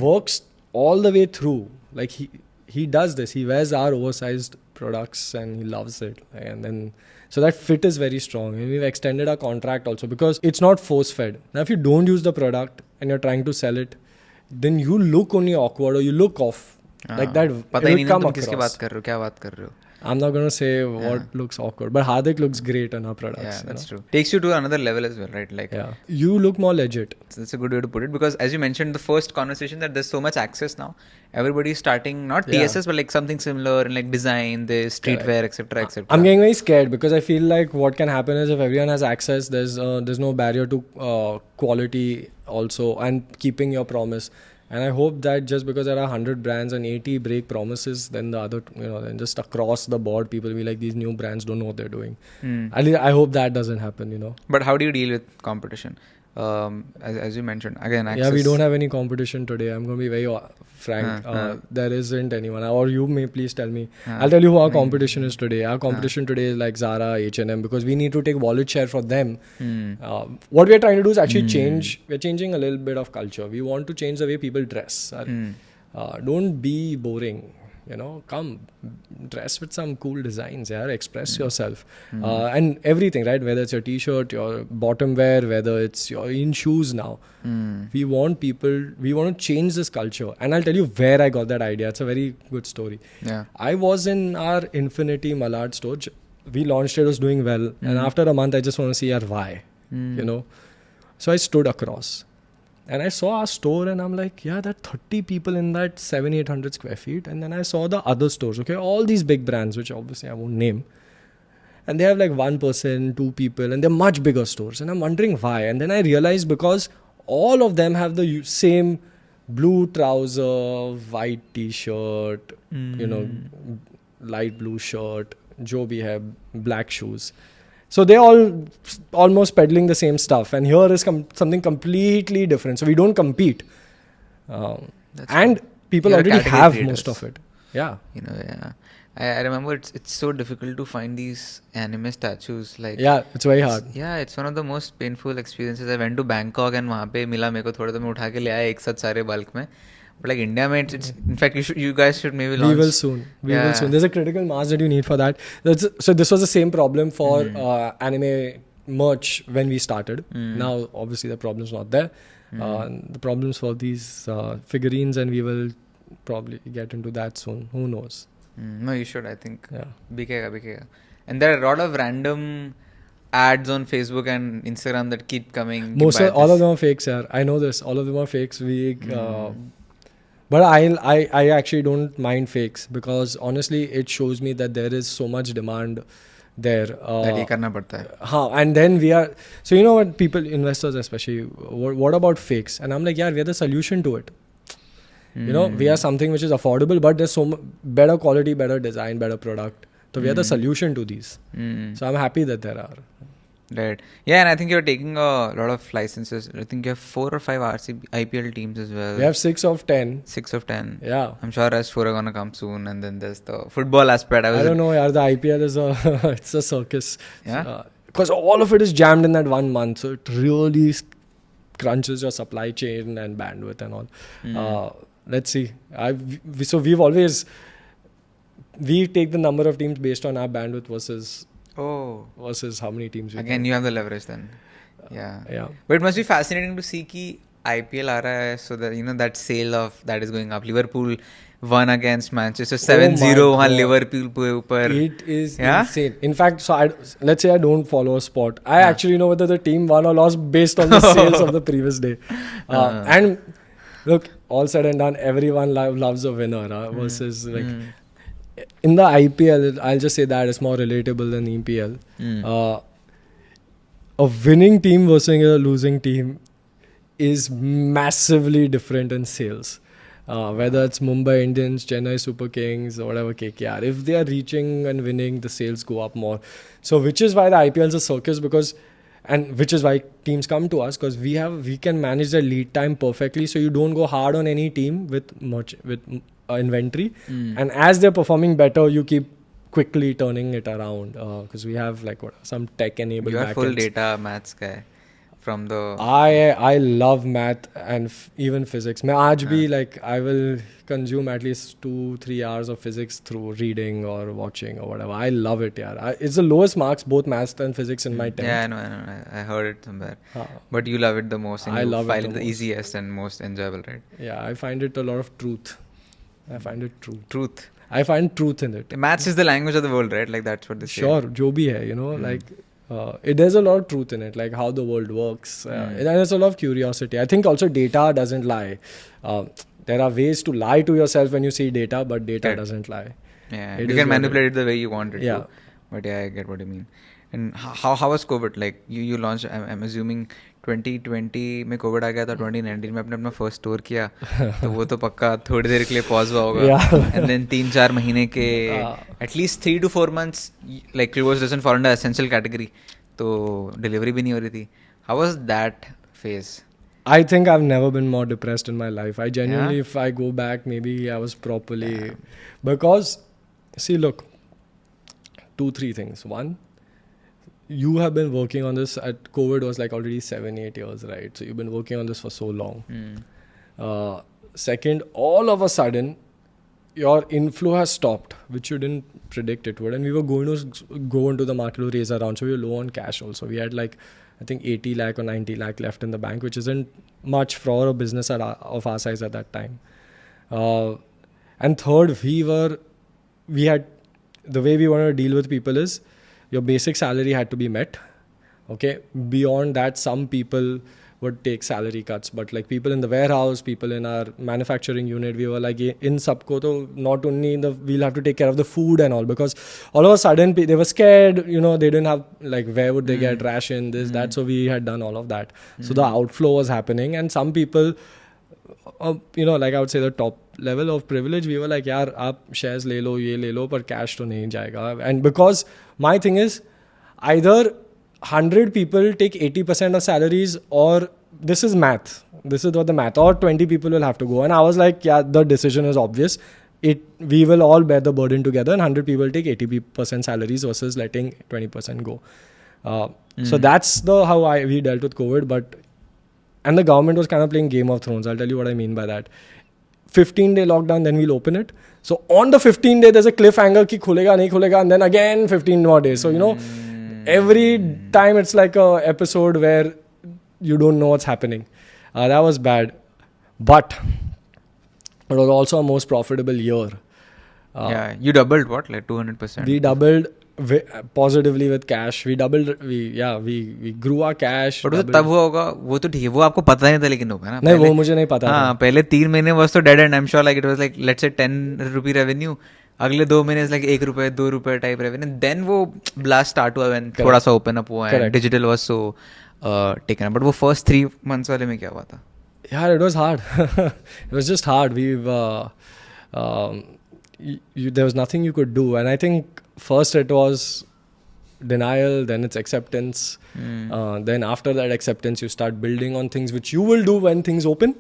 works all the way through. Like he does this. He wears our oversized products and he loves it, and then. So that fit is very strong. And we've extended our contract also because it's not force-fed. Now, if you don't use the product and you're trying to sell it, then you look only awkward or you look off. Like that, it will come across. I'm not going to say what looks awkward, but Hardik looks great on our products. Yeah, that's true. Takes you to another level as well, right? Like, you look more legit. That's a good way to put it, because as you mentioned, the first conversation, that there's so much access now. Everybody's starting, not TSS, but like something similar in like design, this streetwear, etc., etc. I'm getting very scared because I feel like what can happen is if everyone has access, there's no barrier to quality also and keeping your promise. And I hope that just because there are 100 brands and 80 break promises, then the other, then just across the board, people will be like, these new brands don't know what they're doing. I hope that doesn't happen. But how do you deal with competition? As you mentioned, again, access. Yeah, we don't have any competition today. I'm going to be very frank. There isn't anyone. Or you may please tell me. I'll tell you who our competition is today. Our competition today is like Sara, H&M, because we need to take wallet share for them. What we're trying to do is actually change. We're changing a little bit of culture. We want to change the way people dress. Don't be boring. Come dress with some cool designs, express yourself. And everything, right? Whether it's your t-shirt, your bottom wear, whether it's your in shoes now. We want to change this culture. And I'll tell you where I got that idea. It's a very good story. Yeah. I was in our Infinity Malad store. We launched it, was doing well. And after a month, I just want to see why, So I stood across. And I saw our store and I'm like, yeah, there are 30 people in that 700-800 square feet. And then I saw the other stores, okay, all these big brands, which obviously I won't name. And they have like 1 person, 2 people, and they're much bigger stores. And I'm wondering why. And then I realized because all of them have the same blue trouser, white t-shirt, light blue shirt, jo bhi hai, black shoes. So they're all almost peddling the same stuff. And here is something completely different. So we don't compete. And people already have most of it. Yeah. I remember it's so difficult to find these anime statues. Yeah, it's very hard. Yeah, it's one of the most painful experiences. I went to Bangkok and वहाँ पे मिला मेरे को थोड़ा तो मैं उठा के ले आया एक साथ सारे bulk में. But like India, it's in fact you guys should maybe launch. We will soon. There's a critical mass that you need for that. So this was the same problem for anime merch when we started. Now obviously the problem's not there. The problems for these figurines, and we will probably get into that soon. Who knows? No, you should. I think. Yeah. Bikega. And there are a lot of random ads on Facebook and Instagram that keep coming. All of them are fakes, sir. I know this. All of them are fakes. But I actually don't mind fakes because honestly it shows me that there is so much demand there. That ye karna padta hai. And then we are, so you know what, people, investors especially, what about fakes? And I'm like, yeah, we are the solution to it. We are something which is affordable, but there's better quality, better design, better product. So we are the solution to these. So I'm happy that there are. Right. Yeah, and I think you're taking a lot of licenses. I think you have 4 or 5 IPL teams as well. We have 6 of 10. 6 of 10. Yeah. I'm sure rest 4 are going to come soon. And then there's the football aspect. I don't know, the IPL is it's a circus. Yeah. Because all of it is jammed in that 1 month. So it really crunches your supply chain and bandwidth and all. Let's see. We take the number of teams based on our bandwidth versus how many teams we Again, you have the leverage then. Yeah. But it must be fascinating to see ki IPL aa raha hai, so that that sale that is going up. Liverpool won against Manchester 7-0 on Liverpool pe upar. It is insane. In fact, let's say I don't follow a sport. I actually know whether the team won or lost based on the sales of the previous day. And look, all said and done, everyone loves a winner versus in the IPL, I'll just say that it's more relatable than EPL. A winning team versus a losing team is massively different in sales. Whether it's Mumbai Indians, Chennai Super Kings, or whatever KKR, if they are reaching and winning, the sales go up more. So which is why the IPL is a circus, and which is why teams come to us, because we can manage their lead time perfectly. So you don't go hard on any team with inventory, and as they're performing better, you keep quickly turning it around, because we have some tech enabled. You are full data maths guy from the. I love math and even physics. I will consume at least 2-3 hours of physics through reading or watching or whatever. I love it, yeah. It's the lowest marks, both maths and physics in my 10th. Yeah, I know. I heard it somewhere. But you love it the most, and you find it the easiest and most enjoyable, right? Yeah, I find it a lot of truth. I find it true. Truth. I find truth in it. Maths is the language of the world, right? Like that's what they say. Sure, jo bhi hai, there's a lot of truth in it, like how the world works. And there's a lot of curiosity. I think also data doesn't lie. There are ways to lie to yourself when you see data, but data doesn't lie. Yeah, you can manipulate it the way you want it to. But yeah, I get what you mean. And how was COVID? Like you launched, I'm assuming 2020 में Covid आ गया था, 2019 में अपने अपना first store किया, तो वो तो पक्का थोड़ी देर के लिए पॉज हुआ होगा. एंड देन 3-4 महीने के at least 3 to 4 months like close doesn't fall under essential category, तो डिलीवरी भी नहीं हो रही थी. How was that phase? I think I've never been more depressed in my life. I genuinely, if I go back, maybe I was properly... Because, see, look, 2-3 things. One, you have been working on this COVID was like already 7-8 years, right? So you've been working on this for so long. Second, all of a sudden, your inflow has stopped, which you didn't predict it would. And we were going to go into the market to raise around. So we were low on cash also. We had like, I think 80 lakh or 90 lakh left in the bank, which isn't much for a business of our size at that time. And third, we had, the way we wanted to deal with people is your basic salary had to be met. Okay. Beyond that, some people would take salary cuts, but like people in the warehouse, people in our manufacturing unit, we were like, in sabko to not only we'll have to take care of the food and all, because all of a sudden they were scared, you know, they didn't have like, where would they get ration, this, that. So we had done all of that. So the outflow was happening, and some people, you know, like I would say the top level of privilege, we were like, yaar, aap shares le lo, ye le lo, but cash to nahi jayega. And because my thing is, either 100 people take 80% of salaries, or this is math. This is what the math, or 20 people will have to go. And I was like, yeah, the decision is obvious. We will all bear the burden together, and 100 people take 80% salaries versus letting 20% go. So that's how we dealt with COVID. And the government was kind of playing Game of Thrones. I'll tell you what I mean by that. 15-day lockdown, then we'll open it. So on the 15th day, there's a cliffhanger ki khulega, nahi khulega, and then again 15 more days. So, you know, every time it's like a episode where you don't know what's happening. That was bad. But it was also a most profitable year. Yeah, you doubled what? Like 200%? We doubled positively with cash. We grew our cash. But तब हुआ होगा, वो तो ठीक है, वो आपको पता नहीं था लेकिन होगा ना. नहीं, वो मुझे नहीं पता था. पहले 3 महीने was तो dead end. I'm sure like it was like let's say 10 rupee revenue. अगले 2 महीने like 1 रुपए 2 रुपए type revenue. Then वो blast start हुआ when थोड़ा सा open up हुआ and digital was so taken up. But वो first 3 months वाले में क्या हुआ था? Yeah, it was hard. It was just hard. There was nothing you could do. And I think first it was denial, then it's acceptance. Then after that acceptance, you start building on things which you will do when things open.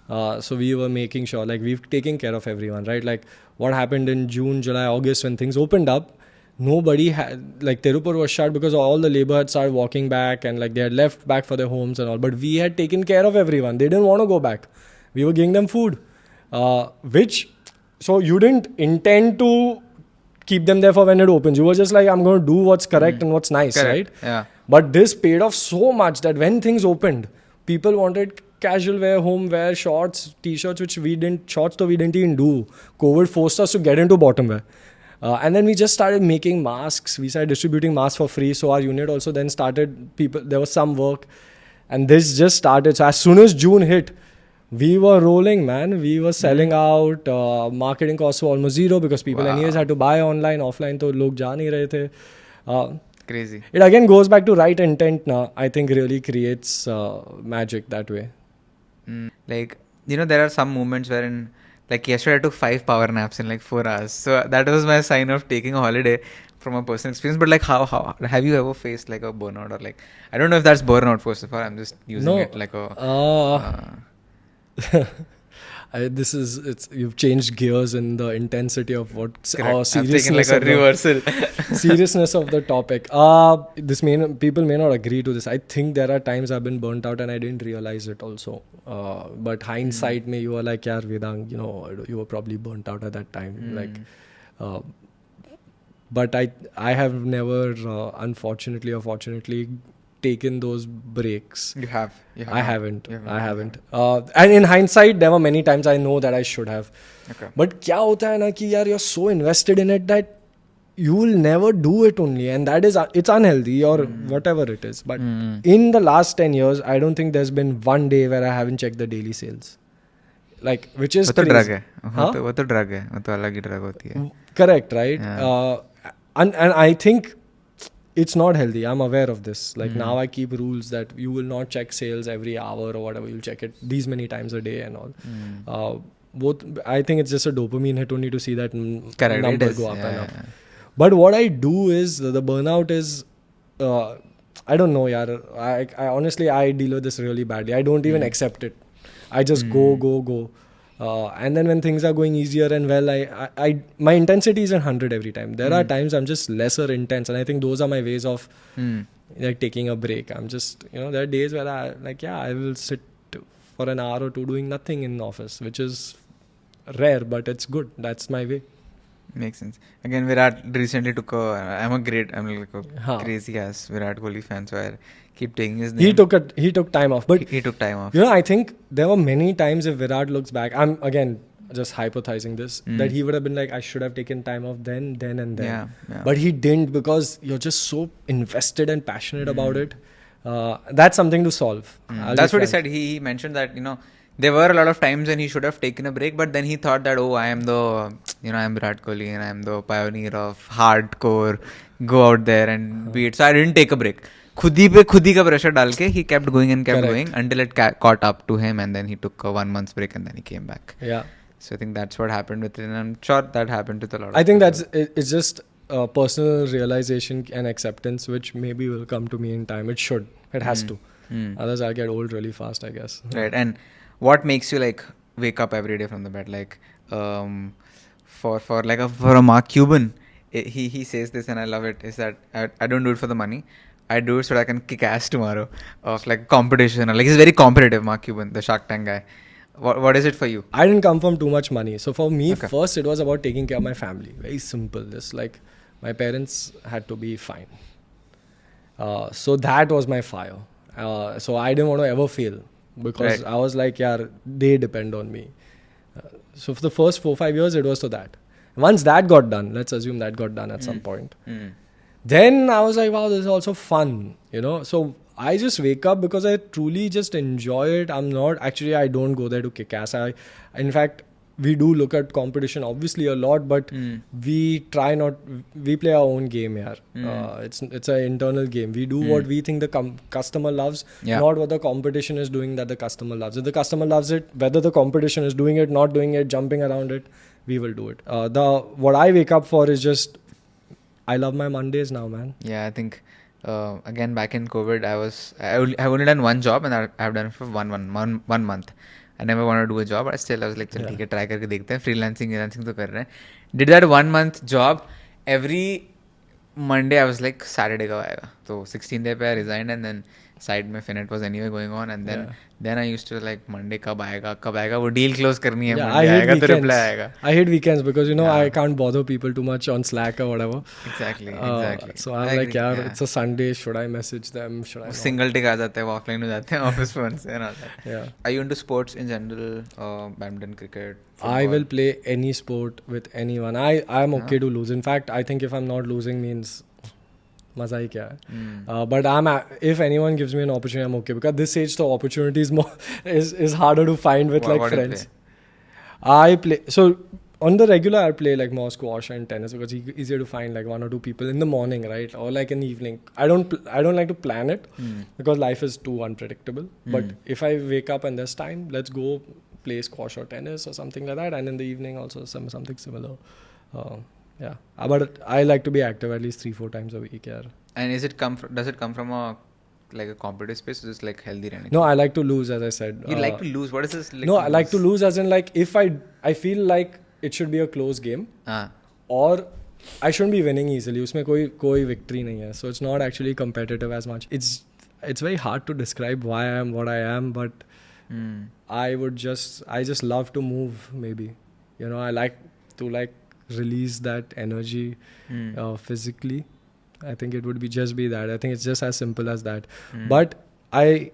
So we were making sure, like we've taken care of everyone, right? Like what happened in June, July, August when things opened up, nobody had, like Tirupur was shut because all the labor had started walking back and like they had left back for their homes and all. But we had taken care of everyone. They didn't want to go back. We were giving them food, so you didn't intend to keep them there for when it opens. You were just like, I'm going to do what's correct and what's nice, right? Yeah. But this paid off so much that when things opened, people wanted casual wear, home wear, shorts, t-shirts, which we didn't even do. COVID forced us to get into bottom wear. And then we just started making masks. We started distributing masks for free. So our unit also then started, there was some work. And this just started. So as soon as June hit, we were rolling, man. We were selling out. Marketing costs were almost zero because people anyways had to buy online. Offline, to log ja nahi rahe the. Crazy. It again goes back to right intent now. I think really creates magic that way. Like, you know, there are some moments wherein, like yesterday I took 5 power naps in like 4 hours. So that was my sign of taking a holiday from a personal experience. But like how have you ever faced like a burnout, or like, I don't know if that's burnout first of all. I'm just using it like a... You've changed gears in the intensity of what seriousness. I've taken like a reversal. Seriousness of the topic. People may not agree to this. I think there are times I've been burnt out and I didn't realize it also. But hindsight, me, you were like, "Yeah, Vedang, you know, you were probably burnt out at that time." Like, but I have never, unfortunately or fortunately, taken those breaks. You have. I haven't. And in hindsight, there were many times I know that I should have. Okay. But क्या होता है ना कि यार you're so invested in it that you will never do it only, and that is it's unhealthy or whatever it is. But in the last 10 years, I don't think there's been one day where I haven't checked the daily sales. Like, which is वो तो crazy. drug है. वो तो drug है. वो तो अलग ही drug होती है. Correct, right? Yeah. And I think it's not healthy. I'm aware of this. Like now I keep rules that you will not check sales every hour or whatever. You'll check it these many times a day and all. Both, I think it's just a dopamine hit only to see that number go up and up. But what I do is the burnout is, I don't know, yaar. I honestly, I deal with this really badly. I don't even accept it. I just go. And then when things are going easier and well, I my intensity isn't 100 every time. There are times I'm just lesser intense, and I think those are my ways of like taking a break. I'm just, there are days where I will sit for an hour or two doing nothing in the office, which is rare, but it's good. That's my way. Makes sense. Again, Virat recently took I'm like a crazy ass Virat Kohli fan, so I keep taking his name. He took time off, but he took time off. I think there were many times, if Virat looks back, I'm again just hypothesizing this, that he would have been like, I should have taken time off then and then. Yeah. But he didn't, because you're just so invested and passionate about it. That's something to solve. That's what he said. He mentioned that, there were a lot of times when he should have taken a break, but then he thought that, I am I'm Virat Kohli and I'm the pioneer of hardcore, go out there and beat. So I didn't take a break. Khudi ka pressure dal ke, he kept going and kept going until it caught up to him, and then he took a 1 month's break and then he came back. Yeah. So I think that's what happened with it, and I'm sure that happened with a lot of I think people. it's just personal realization and acceptance, which maybe will come to me in time. It should. It has to. Otherwise I'll get old really fast, I guess. Right. And what makes you like wake up every day from the bed? Like for a Mark Cuban, he says this and I love it, is that I don't do it for the money. I do it so that I can kick ass tomorrow of like competition. Like he's very competitive, Mark Cuban, the Shark Tank guy. What is it for you? I didn't come from too much money. So for me, first it was about taking care of my family. Very simple. This, like, my parents had to be fine. So that was my fire. So I didn't want to ever fail, because I was like, they depend on me. So for the first 4-5 years, it was to that. Once that got done, let's assume that got done at some point. Then I was like, wow, this is also fun, So I just wake up because I truly just enjoy it. I don't go there to kick ass. In fact, we do look at competition obviously a lot, but we play our own game here. It's an internal game. We do what we think the customer loves, not what the competition is doing that the customer loves. If the customer loves it, whether the competition is doing it, not doing it, jumping around it, we will do it. What I wake up for is just, I love my Mondays now, man. Yeah, I think again back in COVID, I've only done one job, and I've done it for one month. I never wanted to do a job, but still I was like, चल ठीक है, try करके देखते हैं, freelancing तो कर रहे हैं. Did that 1 month job. Every Monday I was like, Saturday कब आएगा? तो 16th day पे I resigned, and then side में Finet was anyway going on, and then I used to like, Monday कब आएगा वो deal close करनी है, Monday आएगा तो reply आएगा. I hate weekends because I can't bother people too much on Slack or whatever. Exactly. So I'm like, it's a Sunday, should I message them? Should I not? Single tick आ जाते हैं, वो offline हो जाते हैं, office phone से and all that. Yeah. Are you into sports in general? Badminton, cricket, football? I will play any sport with anyone. I'm okay to lose. In fact, I think if I'm not losing means मजा ही क्या है. But if anyone gives me an opportunity, I'm okay, because this age the opportunity is harder to find with like friends. I play, so on the regular I play like more squash and tennis, because it's easier to find like 1 or 2 people in the morning, right, or like in the evening. I don't like to plan it because life is too unpredictable. But if I wake up and there's time, let's go play squash or tennis or something like that, and in the evening also something similar. Yeah, but I like to be active at least 3-4 times a week. Yeah. And does it come from a competitive space, or just like healthy running? No, I like to lose, as I said. You like to lose? What is this? I like to lose as in like, if I feel like it should be a close game, or I shouldn't be winning easily. उसमें कोई victory नहीं है. So it's not actually competitive as much. It's very hard to describe why I am what I am, but I just love to move. Maybe, I like to release that energy physically. I think it would just be that. I think it's just as simple as that. But I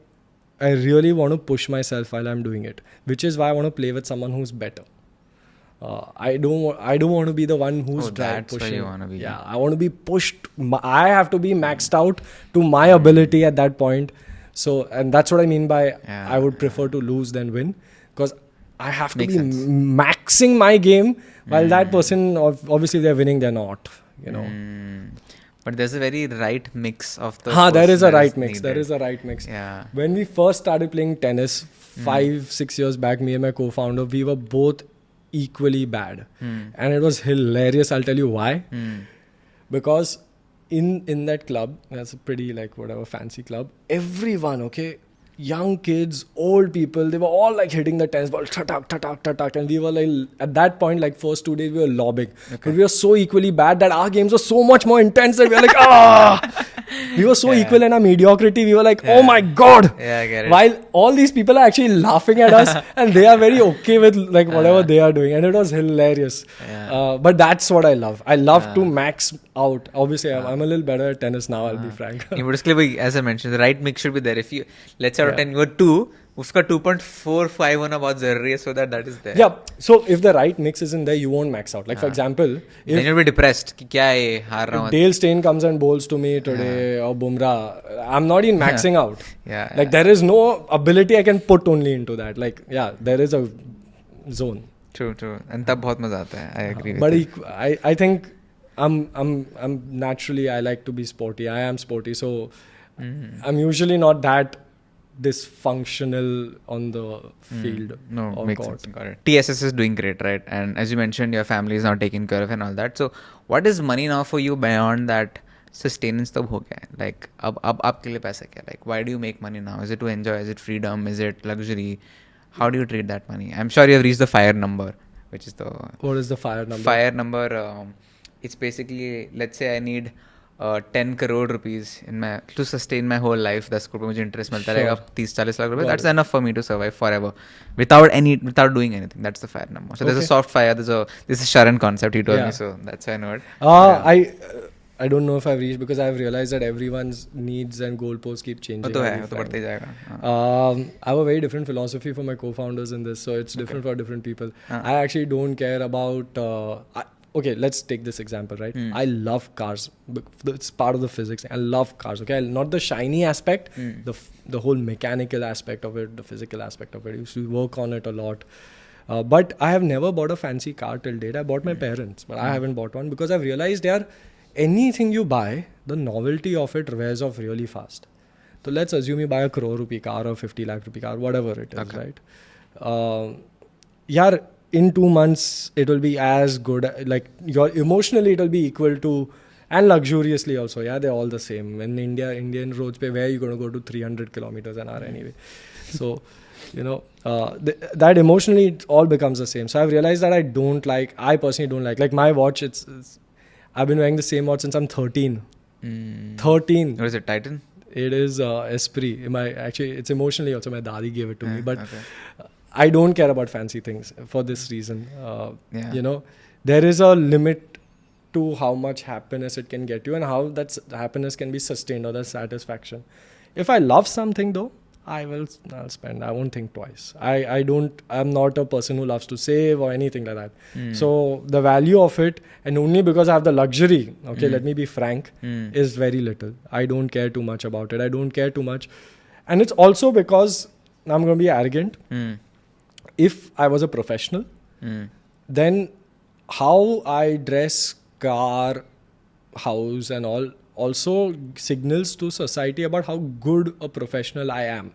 really want to push myself while I'm doing it, which is why I want to play with someone who's better. I don't want to be the one who's pushing. Where you want to be. Yeah, I want to be pushed. I have to be maxed out to my ability at that point. So, and that's what I mean by I would prefer to lose than win, because I have to be maxing my game, while that person, obviously they're winning, they're not, But there's a very right mix of the. There is a person that right mix. needed. There is a right mix. Yeah. When we first started playing tennis 5-6 years back, me and my co-founder, we were both equally bad. And it was hilarious. I'll tell you why. Because in that club, that's a pretty like whatever fancy club, everyone, okay, young kids, old people, they were all like hitting the tennis ball, ta-tak, and we were like, at that point, like first 2 days we were lobbing. But we were so equally bad that our games were so much more intense that we were like, we were so equal in our mediocrity. We were like, oh my God. Yeah, I get it. While all these people are actually laughing at us and they are very okay with like whatever they are doing. And it was hilarious. But that's what I love. I love to max out. Obviously, I'm a little better at tennis now, I'll be frank. As I mentioned, the right mix should be there. If you, let's say out of 10, you were 2, uska 2.45 hona bahut zaruri hai, so that is there. Yeah. So if the right mix isn't there, you won't max out. Like for example, Then if you'll be depressed. Ki kya hai, haar raha hu. Dale Steyn comes and bowls to me today or Bumrah, I'm not even maxing out. Yeah. Like there is no ability I can put only into that. Like there is a zone. True. And tab bahut maza aata hai. I agree with But you. I think I'm naturally, I like to be sporty. I am sporty, so I'm usually not that dysfunctional on the field. No, or makes court. sense. Got it. TSS is doing great, right? And as you mentioned, your family is now taken care of and all that. So what is money now for you beyond that? Sustenance tab ho gaya hai. Like ab aapke liye paisa kya? Like why do you make money now? Is it to enjoy? Is it freedom? Is it luxury? How do you treat that money? I'm sure you have reached the FIRE number, which is the... What is the FIRE number? FIRE number, it's basically, let's say I need 10 crore rupees to sustain my whole life. 10 crore मुझे interest मिलता रहेगा 30-40 lakh रुपए. That's enough for me to survive forever without doing anything. That's the FIRE number. So there's a soft FIRE. This is Sharan concept he told me, so that's why I know it. I don't know if I've reached, because I've realized that everyone's needs and goalposts keep changing. वो तो है, वो तो बढ़ते ही जाएगा. I have a very different philosophy for my co-founders in this, so it's different for different people. I actually don't care about... okay, let's take this example, right? I love cars. It's part of the physics. I love cars, okay? Not the shiny aspect, the whole mechanical aspect of it, the physical aspect of it. I used to work on it a lot. But I have never bought a fancy car till date. I bought my parents, but I haven't bought one because I've realized anything you buy, the novelty of it wears off really fast. So let's assume you buy a crore rupee car or 50 lakh rupee car, whatever it is, right? In 2 months, it will be as good, like emotionally, it will be equal to, and luxuriously also, they're all the same. In India, Indian roads, where are you going to go to 300 kilometers an hour anyway? So, that emotionally, it all becomes the same. So I've realized that I personally don't like my watch, I've been wearing the same watch since I'm 13. 13. What is it, Titan? It is Esprit. Actually, it's emotionally also, my daddy gave it to me. But I don't care about fancy things for this reason. There is a limit to how much happiness it can get you and how that happiness can be sustained, or that satisfaction. If I love something though, I'll spend. I won't think twice. I'm not a person who loves to save or anything like that. So the value of it, and only because I have the luxury, let me be frank, is very little. I don't care too much about it. I don't care too much. And it's also because I'm going to be arrogant. If I was a professional, then how I dress, car, house and all also signals to society about how good a professional I am.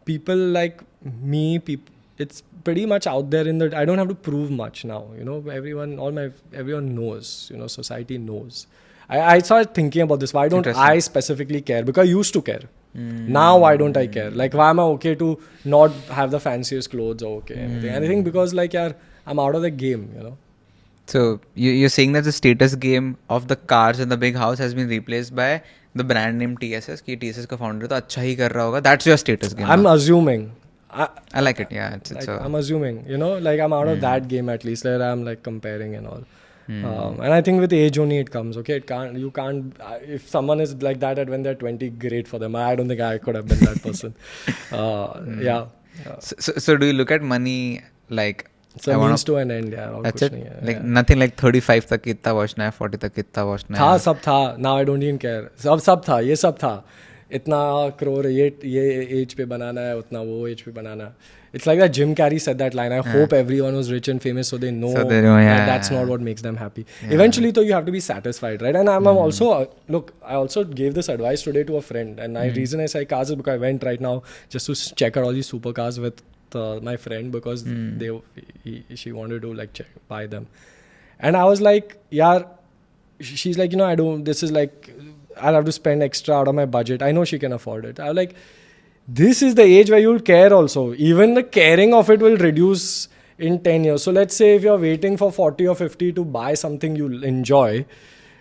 People like me, it's pretty much out there I don't have to prove much now. Everyone knows, society knows. I started thinking about this. Why don't I specifically care? Because I used to care. Now why don't I care? Like, why am I okay to not have the fanciest clothes or anything? Because I'm out of the game, So you're saying that the status game of the cars and the big house has been replaced by the brand name TSS. कि TSS का founder तो अच्छा ही कर रहा होगा. That's your status game. I'm assuming. I like it. Yeah, I'm assuming. I'm out of that game at least. I'm comparing and all. And I think with age only it comes. Okay, you can't. If someone is like that when they're 20, great for them. I don't think I could have been that person. So do you look at money like? It's a means to an end, That's it? Nothing like 35 तक कितना वॉचना है, 40 तक कितना वॉचना है. सब था. Now I don't even care. सब था. ये सब था. इतना करोड़ ये एज पे बनाना है, उतना वो एज पे बनाना है. It's like that Jim Carrey said that line. I hope everyone was rich and famous so they know, that that's not what makes them happy. Eventually, though, you have to be satisfied, right? And I'm also, look, I also gave this advice today to a friend. And the reason I say cars is because I went right now just to check out all these supercars with my friend because she wanted to like buy them. And I was like, yeah, she's like, this is like, I'll have to spend extra out of my budget. I know she can afford it. I was like, this is the age where you'll care also. Even the caring of it will reduce in 10 years. So let's say if you're waiting for 40 or 50 to buy something you'll enjoy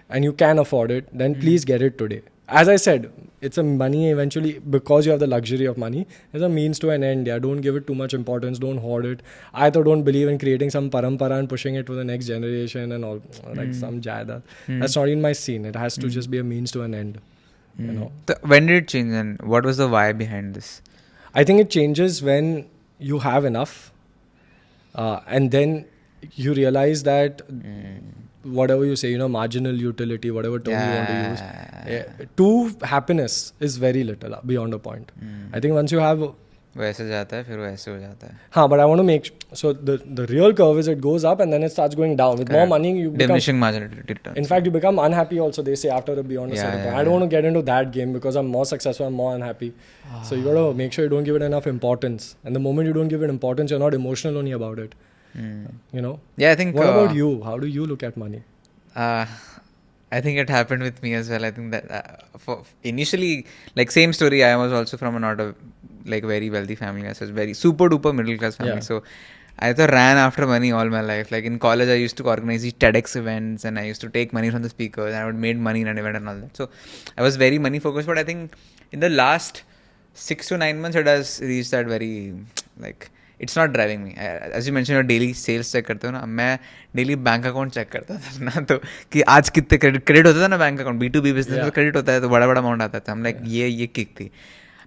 and you can afford it, then please get it today. As I said, it's a money eventually, because you have the luxury of money, it's a means to an end. Yeah, don't give it too much importance. Don't hoard it. I don't believe in creating some parampara and pushing it to the next generation and all, like some jada. That's not in my scene. It has to just be a means to an end. You know. When did it change and what was the why behind this? I think it changes when you have enough and then you realize that whatever you say, marginal utility, whatever term you want to use, to happiness is very little beyond a point. I think once you have... वैसे जाता है फिर वैसे हो जाता है. हाँ, but I want to make... So the real curve is it goes up and then it starts going down. With more money, you become... Diminishing marginality returns. In fact, you become unhappy also, they say, after beyond a certain point. I don't want to get into that game because I'm more successful, I'm more unhappy. So you got to make sure you don't give it enough importance. And the moment you don't give it importance, you're not emotional only about it. Yeah, I think... What about you? How do you look at money? I think it happened with me as well. I think that for initially, like same story, I was also from not a like very wealthy family. I was very super duper middle class family. So I ran after money all my life. Like in college, I used to organize these TEDx events and I used to take money from the speakers and I would make money in an event and all that. So I was very money focused. But I think in the last 6 to 9 months, it has reached that very like... It's not driving me. As you mentioned, your daily sales check करते हो ना, मैं daily bank account check करता था ना, तो कि आज कितने credit होता था ना बैंक अकाउंट, B2B business में credit होता है तो बड़ा अमाउंट आता था. हम like ये किक थी.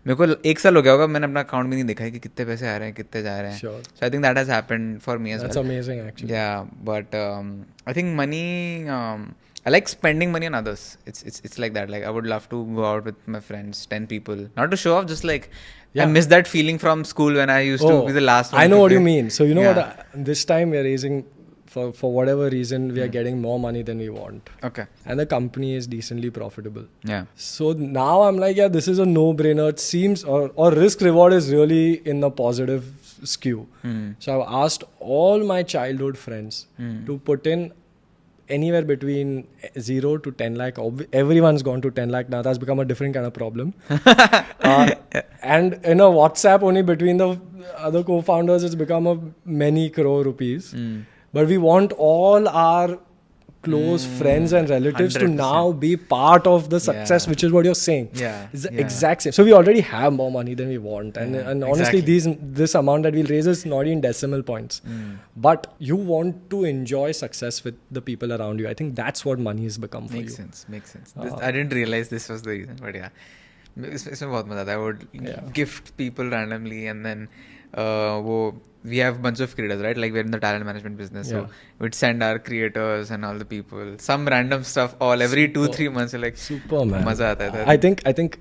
मेरे को 1 साल हो गया होगा, मैंने अपना अकाउंट भी नहीं देखा है कि कितने पैसे आ रहे हैं, कितने जा रहे हैं. So I think that has happened for me as well. That's amazing actually. Yeah, but I think money... I like spending money on others. It's like that. Like I would love to go out with my friends, 10 people. Not to show off, just like I miss that feeling from school when I used to be the last one. I know what you mean. So you know what? This time we are raising, for whatever reason, we are getting more money than we want. Okay. And the company is decently profitable. Yeah. So now I'm like, this is a no-brainer. It seems, or risk reward is really in the positive skew. So I've asked all my childhood friends to put in anywhere between 0 to 10 lakh. Everyone's gone to 10 lakh now. That's become a different kind of problem. And in a WhatsApp only between the other co-founders, it's become a many crore rupees. But we want all our close friends and relatives 100%. To now be part of the success, which is what you're saying. It's the exact same. So we already have more money than we want. And honestly, this amount that we'll raise is not in decimal points. But you want to enjoy success with the people around you. I think that's what money has become for you. Makes sense. I didn't realize this was the reason, but yeah. इसमें बहुत मजा आता है. I would gift people randomly and then we have a bunch of creators, right? Like we're in the talent management business. So we'd send our creators and all the people some random stuff every 2-3 months. Like super man. मजा आता है. I think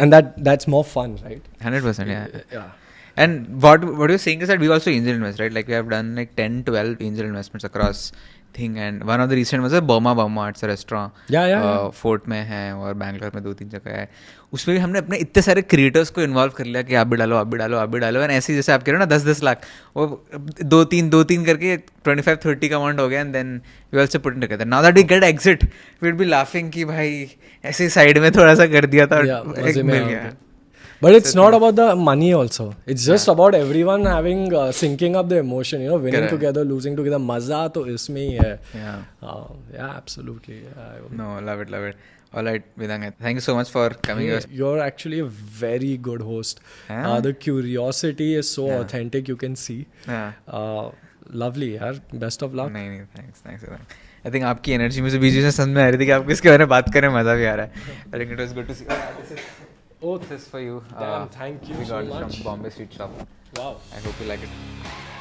and that's more fun, right? 100%, yeah. And what you're saying is that we also angel invest, right? Like we have done like 10-12 angel investments across thing, and one of the recent was a Burma. It's a restaurant. Fort में है और बैंगलोर में 2-3 जगह है. उसमें भी हमने अपने इतने सारे क्रिएटर्स को इन्वॉल्व कर लिया कि आप भी डालो एंड ऐसे जैसे आप कह रहे हो ना 10-10 लाख वो 2-3 करके 25-30 का अमाउंट हो गया. And then we also put in together. Now that we get exit we will be laughing कि भाई ऐसे साइड में थोड़ा सा कर दिया था एक मिल गया. But it's not about the money also. It's just about everyone having syncing up the emotion, winning together, losing together. Maza to isme hi hai. Yeah, absolutely. No, love it. All right, Vedang, thank you so much for coming here. You're actually a very good host. The curiosity is so authentic, you can see. Lovely, yaar. Best of luck. नहीं, thanks Vedang. I think आपकी energy मुझे बीच में समझ में आ रही थी कि आप किसके बारे में बात करें, मजा भी आ रहा है. I think it was good to see. Oh, this is for you. Damn, thank you we so got much. From Bombay Street Shop. Wow. I hope you like it.